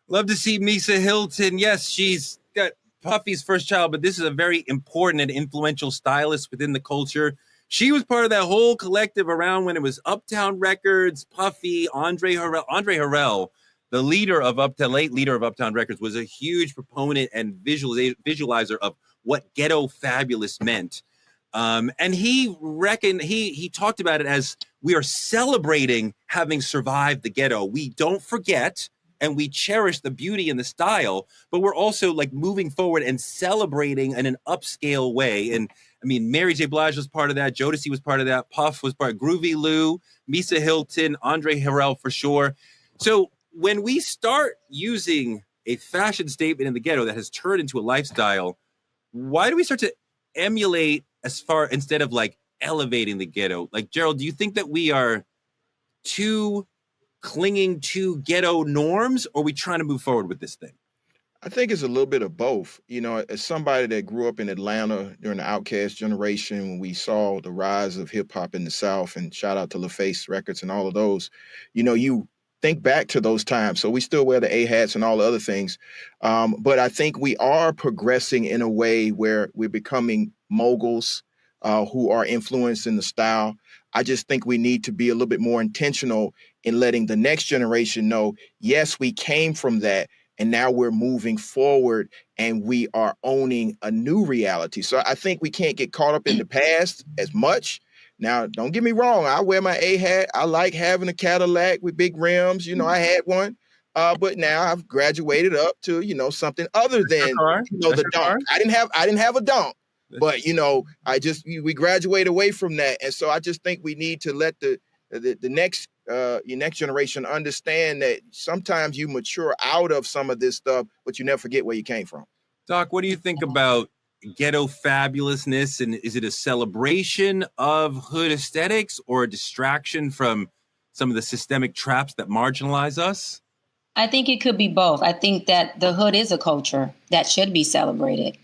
Speaker 1: Love to see Misa Hilton. Yes, she's got Puffy's first child, but this is a very important and influential stylist within the culture. She was part of that whole collective around when it was Uptown Records, Puffy, Andre Harrell. Andre Harrell, the late leader of Uptown Records, was a huge proponent and visualizer of what ghetto fabulous meant. And he talked about it as we are celebrating having survived the ghetto. We don't forget and we cherish the beauty and the style, but we're also moving forward and celebrating in an upscale way. And I mean, Mary J. Blige was part of that. Jodeci was part of that. Puff was part of Groovy Lou, Misa Hilton, Andre Harrell for sure. So when we start using a fashion statement in the ghetto that has turned into a lifestyle, why do we start to emulate instead of elevating the ghetto? Like, Gerald, do you think that we are too clinging to ghetto norms, or are we trying to move forward with this thing?
Speaker 4: I think it's a little bit of both. You know, as somebody that grew up in Atlanta during the Outkast generation, when we saw the rise of hip hop in the South, and shout out to LaFace Records and all of those, you know, you think back to those times. So we still wear the A hats and all the other things. But I think we are progressing in a way where we're becoming moguls who are influenced in the style. I just think we need to be a little bit more intentional in letting the next generation know, yes, we came from that. And now we're moving forward and we are owning a new reality. So I think we can't get caught up in the past as much. Now, don't get me wrong. I wear my A hat. I like having a Cadillac with big rims. You know, I had one. But now I've graduated up to, you know, something other than, you know, the dunk. I didn't have a dunk. But, you know, we graduate away from that. And so I just think we need to let the next your next generation understand that sometimes you mature out of some of this stuff, but you never forget where you came from.
Speaker 1: Doc, what do you think about ghetto fabulousness? And is it a celebration of hood aesthetics or a distraction from some of the systemic traps that marginalize us?
Speaker 5: I think it could be both. I think that the hood is a culture that should be celebrated,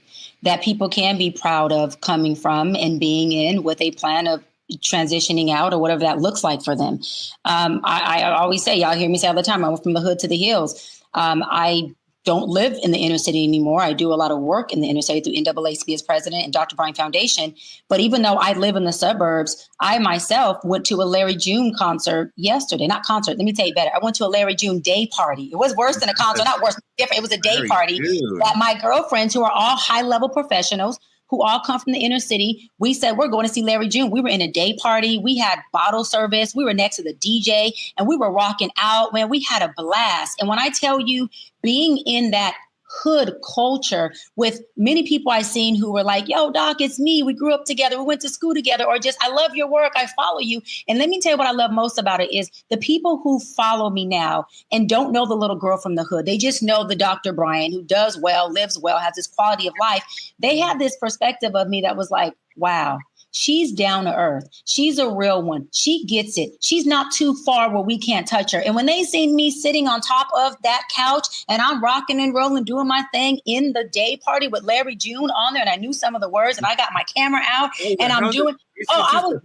Speaker 5: that people can be proud of coming from and being in with a plan of transitioning out or whatever that looks like for them. I always say, y'all hear me say all the time, I went from the hood to the hills. I don't live in the inner city anymore. I do a lot of work in the inner city through NAACP as president and Dr. Bryant Foundation. But even though I live in the suburbs, I myself went to a Larry June concert yesterday. Not concert, let me tell you better. I went to a Larry June day party. It was worse than a concert, not worse, different. It was a day party that my girlfriends, who are all high-level professionals, who all come from the inner city, we said, we're going to see Larry June. We were in a day party. We had bottle service. We were next to the DJ and we were rocking out. Man, we had a blast. And when I tell you, being in that hood culture with many people I've seen who were like, yo, Doc, it's me. We grew up together. We went to school together, or just, I love your work. I follow you. And let me tell you what I love most about it is the people who follow me now and don't know the little girl from the hood. They just know the Dr. Brian who does well, lives well, has this quality of life. They had this perspective of me that was like, wow, she's down to earth. She's a real one. She gets it. She's not too far where we can't touch her. And when they seen me sitting on top of that couch and I'm rocking and rolling, doing my thing in the day party with Larry June on there, and I knew some of the words and I got my camera out and I'm doing. Look at
Speaker 1: the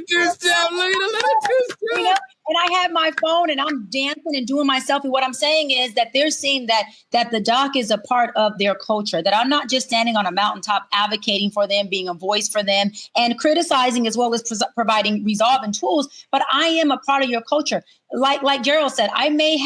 Speaker 1: two-step. Look at the two-step.
Speaker 5: You know, and I have my phone and I'm dancing and doing my selfie. What I'm saying is that they're seeing that the doc is a part of their culture, that I'm not just standing on a mountaintop advocating for them, being a voice for them and criticizing as well as providing resolve and tools, but I am a part of your culture. Like Gerald said, I may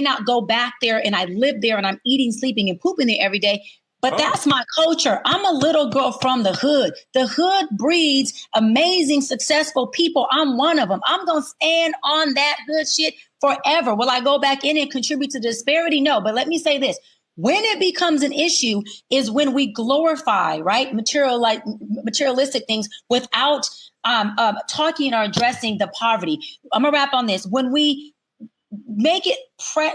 Speaker 5: not go back there and I live there and I'm eating, sleeping and pooping there every day. But that's my culture. I'm a little girl from the hood. The hood breeds amazing, successful people. I'm one of them. I'm going to stand on that hood shit forever. Will I go back in and contribute to disparity? No. But let me say this. When it becomes an issue is when we glorify, right, materialistic things without talking or addressing the poverty. I'm going to wrap on this. When we make it,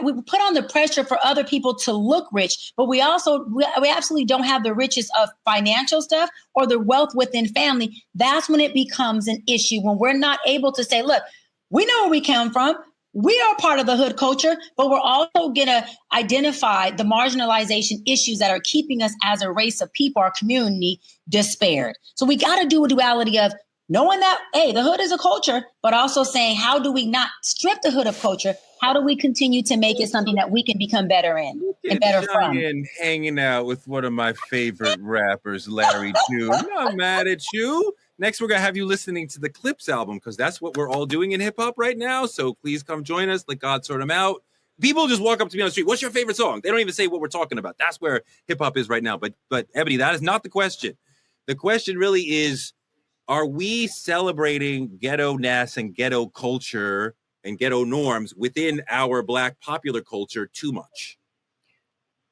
Speaker 5: we put on the pressure for other people to look rich, but we absolutely don't have the riches of financial stuff or the wealth within family. That's when it becomes an issue, when we're not able to say, look, we know where we come from. We are part of the hood culture, but we're also going to identify the marginalization issues that are keeping us as a race of people, our community, despaired. So we got to do a duality of knowing that, hey, the hood is a culture, but also saying, how do we not strip the hood of culture? How do we continue to make it something that we can become better in and better from?
Speaker 1: And hanging out with one of my favorite rappers, Larry June. I'm not mad at you. Next, we're going to have you listening to the Clips album, because that's what we're all doing in hip hop right now. So please come join us. Let God sort them out. People just walk up to me on the street. What's your favorite song? They don't even say what we're talking about. That's where hip hop is right now. But Eboni, that is not the question. The question really is, are we celebrating ghetto-ness and ghetto culture and ghetto norms within our Black popular culture too much?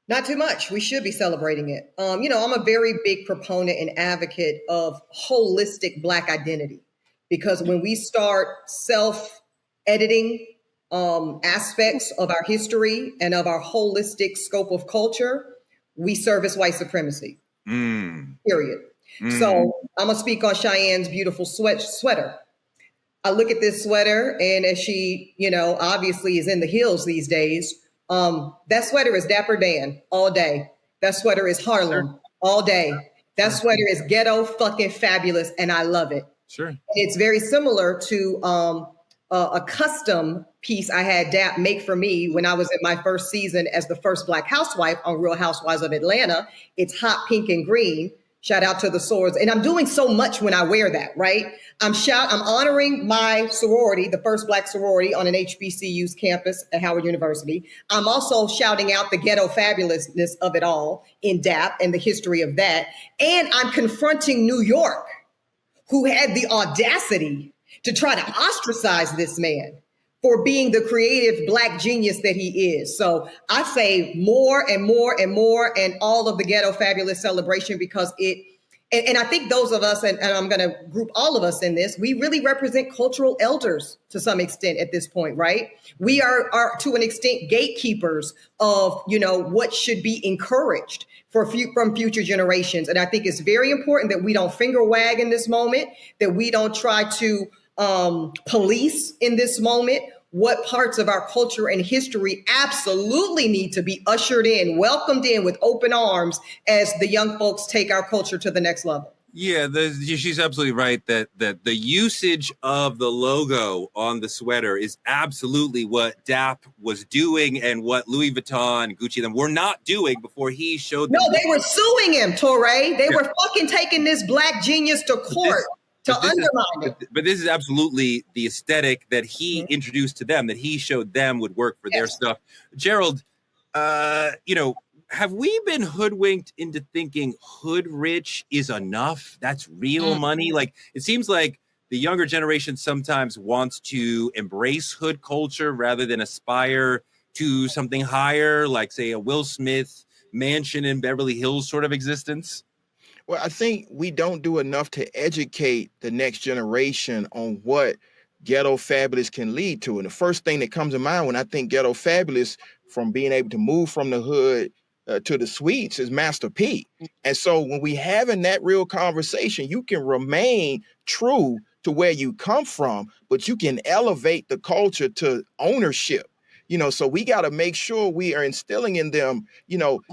Speaker 3: Not too much. We should be celebrating it. I'm a very big proponent and advocate of holistic Black identity, because when we start self-editing aspects of our history and of our holistic scope of culture, we service white supremacy. Period. So I'm gonna speak on Cheyenne's beautiful sweater. I look at this sweater, and as she, obviously is in the hills these days, that sweater is Dapper Dan all day. That sweater is Harlem all day. That sweater is Ghetto fucking Fabulous, and I love it.
Speaker 1: Sure.
Speaker 3: It's very similar to a custom piece I had Dap make for me when I was in my first season as the first Black housewife on Real Housewives of Atlanta. It's hot pink and green. Shout out to the swords. And I'm doing so much when I wear that, right? I'm honoring my sorority, the first Black sorority on an HBCU's campus at Howard University. I'm also shouting out the ghetto fabulousness of it all in DAP and the history of that. And I'm confronting New York, who had the audacity to try to ostracize this man for being the creative Black genius that he is. So I say more and more and more, and all of the Ghetto Fabulous celebration, because and I think those of us, and I'm gonna group all of us in this, we really represent cultural elders to some extent at this point, right? We are to an extent gatekeepers of, what should be encouraged from future generations. And I think it's very important that we don't finger wag in this moment, that we don't try to police in this moment what parts of our culture and history absolutely need to be ushered in, welcomed in with open arms as the young folks take our culture to the next level.
Speaker 1: Yeah, she's absolutely right that the usage of the logo on the sweater is absolutely what DAP was doing and what Louis Vuitton, Gucci, them were not doing before he showed them.
Speaker 3: No, they were suing him, Touré. They were fucking taking this Black genius to court.
Speaker 1: But this is absolutely the aesthetic that he introduced to them, that he showed them would work for their stuff. Gerald, have we been hoodwinked into thinking hood rich is enough? That's real money. Like, it seems like the younger generation sometimes wants to embrace hood culture rather than aspire to something higher, like, say, a Will Smith mansion in Beverly Hills sort of existence.
Speaker 4: Well, I think we don't do enough to educate the next generation on what Ghetto Fabulous can lead to. And the first thing that comes to mind when I think Ghetto Fabulous, from being able to move from the hood to the suites, is Master P. And so when we having that real conversation, you can remain true to where you come from, but you can elevate the culture to ownership. So we got to make sure we are instilling in them,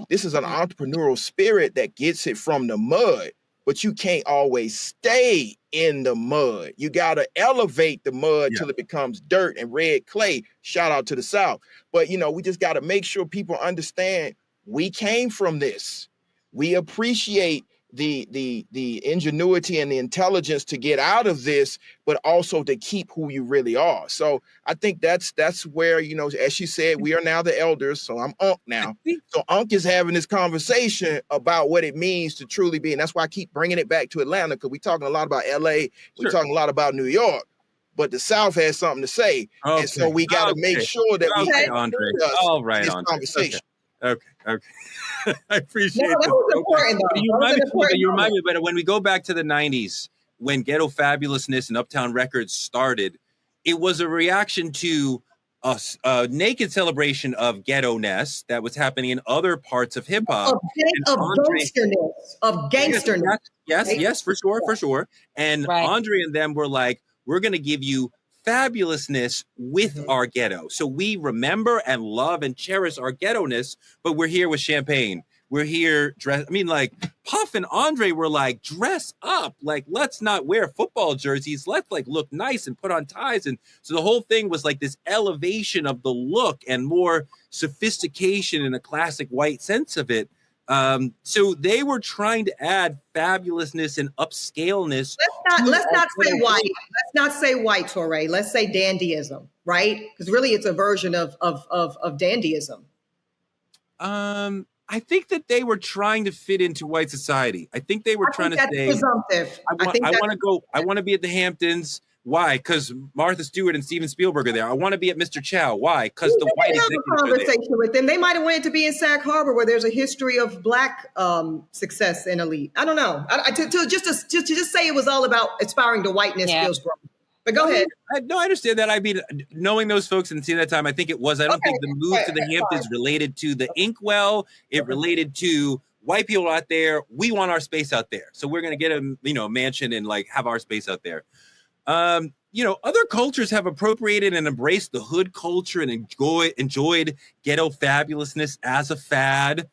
Speaker 4: this is an entrepreneurial spirit that gets it from the mud, but you can't always stay in the mud. You got to elevate the mud till it becomes dirt and red clay. Shout out to the South. But, we just got to make sure people understand we came from this. We appreciate the ingenuity and the intelligence to get out of this, but also to keep who you really are. So I think that's where, as she said, we are now the elders. So I'm Unc now. So Unc is having this conversation about what it means to truly be. And that's why I keep bringing it back to Atlanta, because we're talking a lot about LA. We're talking a lot about New York, but the South has something to say. Okay. And so we got to make sure that we
Speaker 1: Andre. All right,
Speaker 4: this
Speaker 1: Andre.
Speaker 4: conversation.
Speaker 1: Okay. I appreciate
Speaker 3: that. Was important, though.
Speaker 1: You remind me, but when we go back to the 90s, when Ghetto Fabulousness and Uptown Records started, it was a reaction to a naked celebration of ghetto-ness that was happening in other parts of hip-hop.
Speaker 3: Of gangsterness.
Speaker 1: Yes, for sure. And Andre and them were like, we're going to give you fabulousness with our ghetto. So we remember and love and cherish our ghetto-ness, but we're here with champagne. We're here like Puff and Andre were like, dress up. Like, let's not wear football jerseys. Let's look nice and put on ties. And so the whole thing was like this elevation of the look and more sophistication in a classic white sense of it. So they were trying to add fabulousness and upscaleness.
Speaker 3: Let's not say white. Let's not say white, Touré. Let's say dandyism, right? Because really, it's a version of dandyism.
Speaker 1: I think that they were trying to fit into white society. I think they were trying to say,
Speaker 3: presumptive.
Speaker 1: I want to be at the Hamptons. Why? Because Martha Stewart and Steven Spielberg are there. I want to be at Mr. Chow. Why? Because the white executives are there.
Speaker 3: Conversation with them. They might have wanted to be in Sag Harbor, where there's a history of Black success and elite. I don't know. To just say it was all about aspiring to whiteness feels wrong. But go ahead.
Speaker 1: I understand that. I mean, knowing those folks and seeing that time, I think it was. I don't think the move to the Hamptons related to the Inkwell. It related to white people out there, we want our space out there. So we're going to get a, mansion and like have our space out there. Other cultures have appropriated and embraced the hood culture and enjoyed ghetto fabulousness as a fad.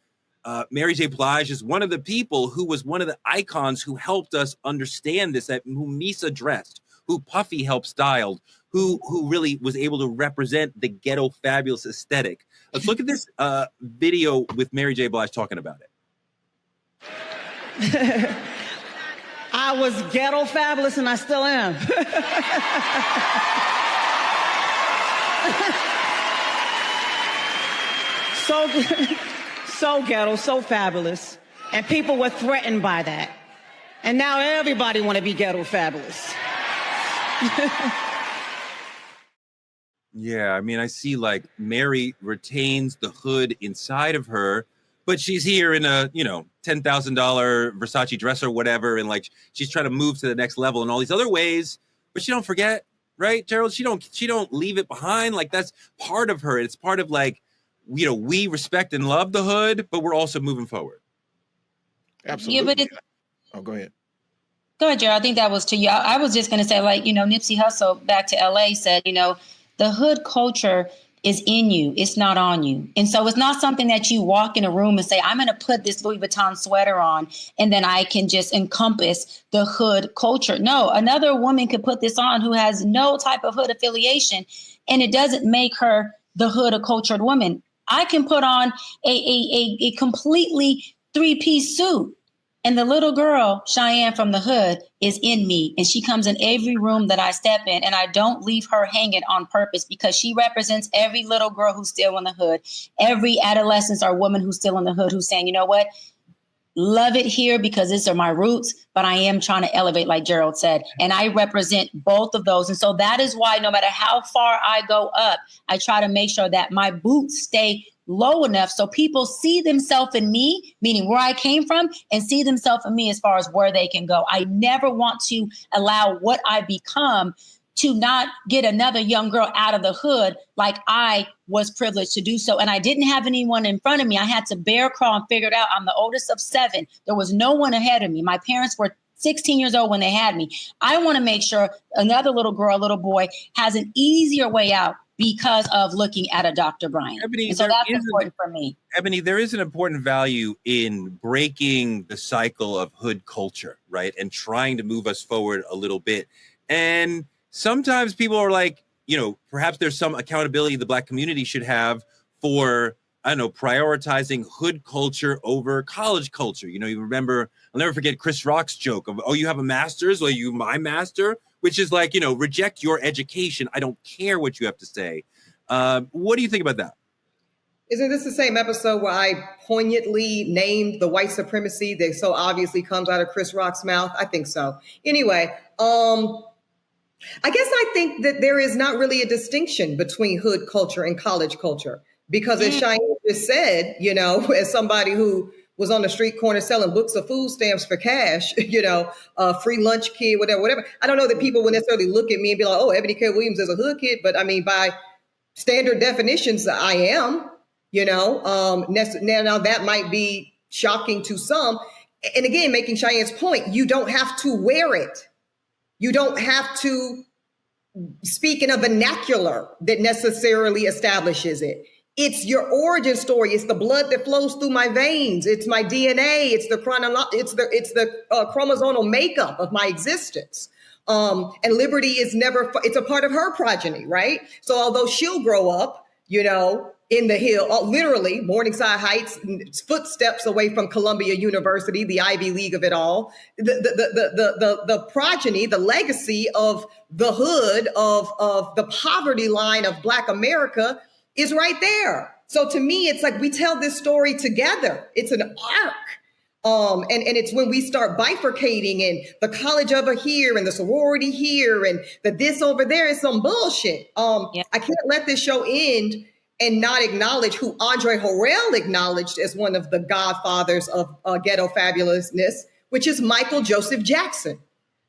Speaker 1: Mary J. Blige is one of the people who was one of the icons who helped us understand this, who Misa dressed, who Puffy helped styled, who really was able to represent the ghetto fabulous aesthetic. Let's look at this video with Mary J. Blige talking about it.
Speaker 12: I was ghetto fabulous and I still am. So ghetto, so fabulous. And people were threatened by that. And now everybody want to be ghetto fabulous.
Speaker 1: Yeah, I mean, I see like Mary retains the hood inside of her, but she's here in a, $10,000 Versace dress or whatever. And like, she's trying to move to the next level in all these other ways, but she don't forget, right, Gerald? She don't leave it behind. Like that's part of her. It's part of like, we respect and love the hood, but we're also moving forward.
Speaker 4: Absolutely.
Speaker 5: Yeah,
Speaker 4: but go ahead.
Speaker 5: Go ahead, Gerald. I think that was to you. I was just going to say, like, Nipsey Hussle back to LA said, the hood culture is in you. It's not on you. And so it's not something that you walk in a room and say, I'm going to put this Louis Vuitton sweater on and then I can just encompass the hood culture. No, another woman could put this on who has no type of hood affiliation and it doesn't make her the hood or cultured woman. I can put on a completely three-piece suit. And the little girl, Cheyenne from the hood, is in me. And she comes in every room that I step in. And I don't leave her hanging on purpose because she represents every little girl who's still in the hood, every adolescent or woman who's still in the hood who's saying, you know what? Love it here because these are my roots, but I am trying to elevate, like Gerald said. And I represent both of those. And so that is why no matter how far I go up, I try to make sure that my boots stay low enough so people see themselves in me, meaning where I came from, and see themselves in me as far as where they can go. I never want to allow what I become to not get another young girl out of the hood like I was privileged to do so. And I didn't have anyone in front of me. I had to bear crawl and figure it out. I'm the oldest of 7. There was no one ahead of me. My parents were 16 years old when they had me. I want to make sure another little girl, little boy has an easier way out because of looking at a Dr. Bryant.
Speaker 1: Eboni,
Speaker 5: and so that's important for me.
Speaker 1: Eboni, there is an important value in breaking the cycle of hood culture, right? And trying to move us forward a little bit. And sometimes people are like, perhaps there's some accountability the Black community should have for, prioritizing hood culture over college culture. You remember, I'll never forget Chris Rock's joke of, oh, you have a master's? Well, you my master? Which is like, reject your education. I don't care what you have to say. What do you think about that?
Speaker 3: Isn't this the same episode where I poignantly named the white supremacy that so obviously comes out of Chris Rock's mouth? I think so. Anyway, I guess I think that there is not really a distinction between hood culture and college culture. Because as Cheyenne just said, as somebody who was on the street corner selling books of food stamps for cash, free lunch kid, whatever. I don't know that people would necessarily look at me and be like, oh, Eboni K. Williams is a hood kid. But I mean, by standard definitions, I am, now that might be shocking to some. And again, making Cheyenne's point, you don't have to wear it. You don't have to speak in a vernacular that necessarily establishes it. It's your origin story. It's the blood that flows through my veins. It's my DNA. It's the chromosomal makeup of my existence. And Liberty is it's a part of her progeny, right? So although she'll grow up, in the hill, literally Morningside Heights, footsteps away from Columbia University, the Ivy League of it all, the progeny, the legacy of the hood of the poverty line of Black America is right there. So to me, it's like we tell this story together. It's an arc. And it's when we start bifurcating and the college over here and the sorority here and the this over there is some bullshit. I can't let this show end and not acknowledge who Andre Harrell acknowledged as one of the godfathers of ghetto fabulousness, which is Michael Joseph Jackson,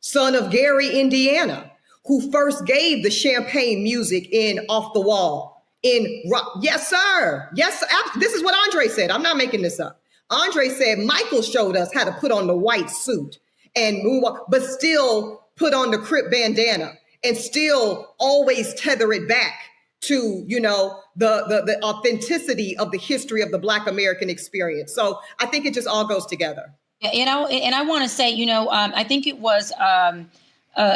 Speaker 3: son of Gary, Indiana, who first gave the champagne music in Off the Wall. In rock. Yes, sir. Yes, this is what Andre said. I'm not making this up. Andre said Michael showed us how to put on the white suit and move on, but still put on the Crip bandana and still always tether it back to, you know, the authenticity of the history of the Black American experience. So I think it just all goes together.
Speaker 5: Yeah, and I want to say, you know, I think it was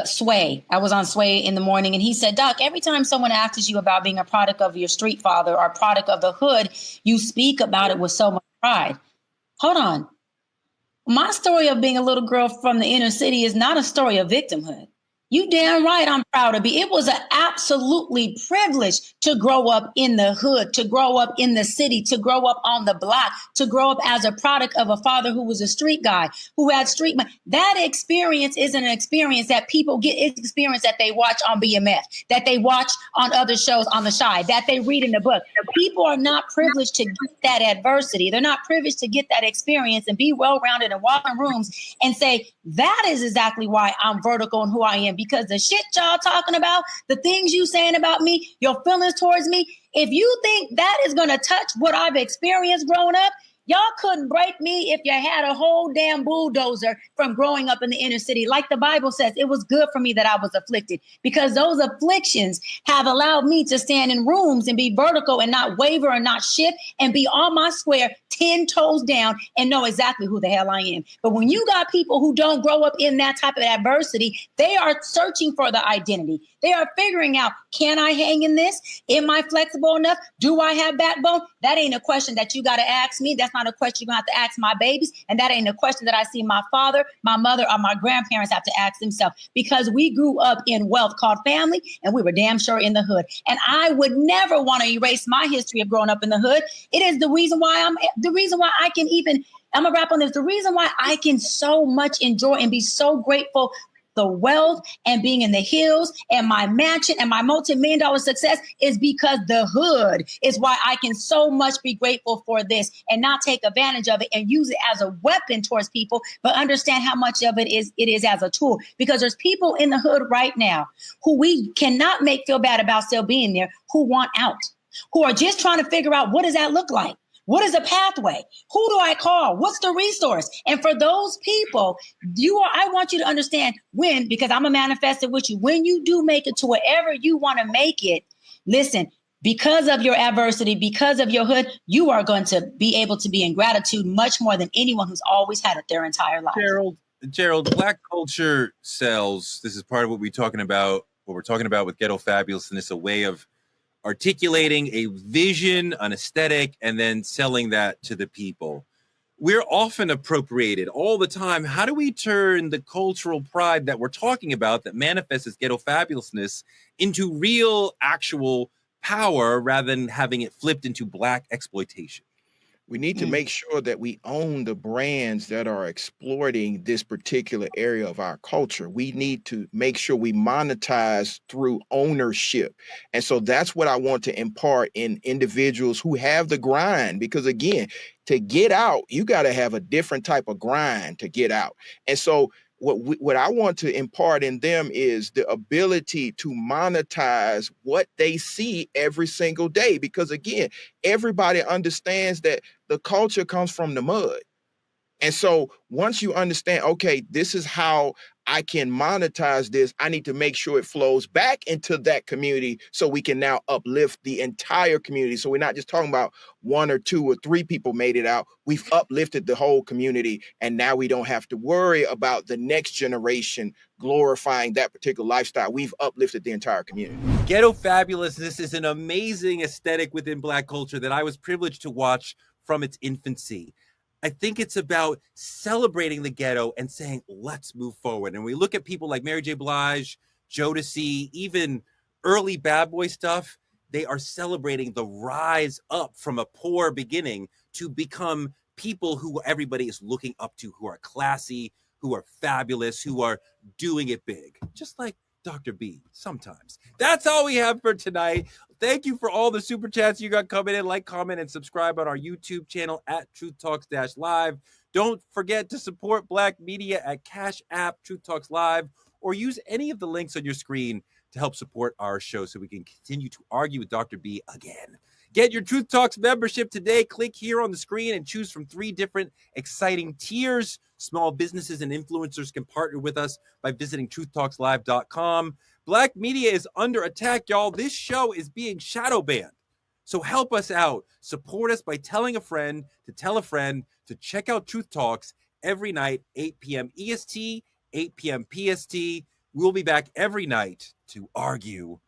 Speaker 5: Sway. I was on Sway in the morning, and he said, Doc, every time someone asks you about being a product of your street father or a product of the hood, you speak about it with so much pride. Hold on. My story of being a little girl from the inner city is not a story of victimhood. You damn right I'm proud to be. It was an absolutely privilege to grow up in the hood, to grow up in the city, to grow up on the block, to grow up as a product of a father who was a street guy, who had street money. That experience isn't an experience that people get. It's an experience that they watch on BMF, that they watch on other shows on the Shy, that they read in the book. People are not privileged to get that adversity. They're not privileged to get that experience and be well-rounded and walk in rooms and say, that is exactly why I'm vertical and who I am. Because the shit y'all talking about, the things you saying about me, your feelings towards me, if you think that is going to touch what I've experienced growing up, y'all couldn't break me if you had a whole damn bulldozer from growing up in the inner city. Like the Bible says, it was good for me that I was afflicted, because those afflictions have allowed me to stand in rooms and be vertical and not waver and not shift and be on my square, 10 toes down, and know exactly who the hell I am. But when you got people who don't grow up in that type of adversity, they are searching for the identity. They are figuring out, can I hang in this? Am I flexible enough? Do I have backbone? That ain't a question that you got to ask me. That's not a question you're going to have to ask my babies. And that ain't a question that I see my father, my mother, or my grandparents have to ask themselves, because we grew up in wealth called family, and we were damn sure in the hood. And I would never want to erase my history of growing up in the hood. It is the reason why I can even, I'm gonna wrap on this. The reason why I can so much enjoy and be so grateful the wealth and being in the hills and my mansion and my multi-million dollar success is because the hood is why I can so much be grateful for this and not take advantage of it and use it as a weapon towards people, but understand how much of it is as a tool. Because there's people in the hood right now who we cannot make feel bad about still being there, who want out, who are just trying to figure out, what does that look like? What is a pathway? Who do I call? What's the resource? And for those people, I want you to understand because I'm a manifestor with you, when you do make it to wherever you want to make it, listen, because of your adversity, because of your hood, you are going to be able to be in gratitude much more than anyone who's always had it their entire life.
Speaker 1: Gerald, Black culture sells. This is part of what we're talking about with Ghetto Fabulous, and it's a way of articulating a vision, an aesthetic, and then selling that to the people. We're often appropriated all the time. How do we turn the cultural pride that we're talking about that manifests as Ghetto Fabulousness into real, actual power rather than having it flipped into Black exploitation?
Speaker 4: We need to make sure that we own the brands that are exploiting this particular area of our culture. We need to make sure we monetize through ownership. And so that's what I want to impart in individuals who have the grind, because again, to get out, you got to have a different type of grind to get out. And so what I want to impart in them is the ability to monetize what they see every single day. Because again, everybody understands that the culture comes from the mud. And so once you understand, okay, this is how I can monetize this, I need to make sure it flows back into that community so we can now uplift the entire community. So we're not just talking about 1 or 2 or 3 people made it out. We've uplifted the whole community. And now we don't have to worry about the next generation glorifying that particular lifestyle. We've uplifted the entire community.
Speaker 1: Ghetto Fabulous. This is an amazing aesthetic within Black culture that I was privileged to watch from its infancy. I think it's about celebrating the ghetto and saying, let's move forward. And we look at people like Mary J. Blige, Jodeci, even early Bad Boy stuff. They are celebrating the rise up from a poor beginning to become people who everybody is looking up to, who are classy, who are fabulous, who are doing it big. Just like Dr. B sometimes. That's all we have for tonight. Thank you for all the super chats you got coming in. Like, comment, and subscribe on our YouTube channel at Truth Talks Live. Don't forget to support Black media at Cash App Truth Talks Live, or use any of the links on your screen to help support our show so we can continue to argue with Dr. B again. Get your Truth Talks membership today. Click here on the screen and choose from 3 different exciting tiers. Small businesses and influencers can partner with us by visiting truthtalkslive.com. Black media is under attack, y'all. This show is being shadow banned. So help us out. Support us by telling a friend to tell a friend to check out Truth Talks every night, 8 p.m. EST, 8 p.m. PST. We'll be back every night to argue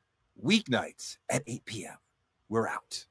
Speaker 1: weeknights at 8 p.m. We're out.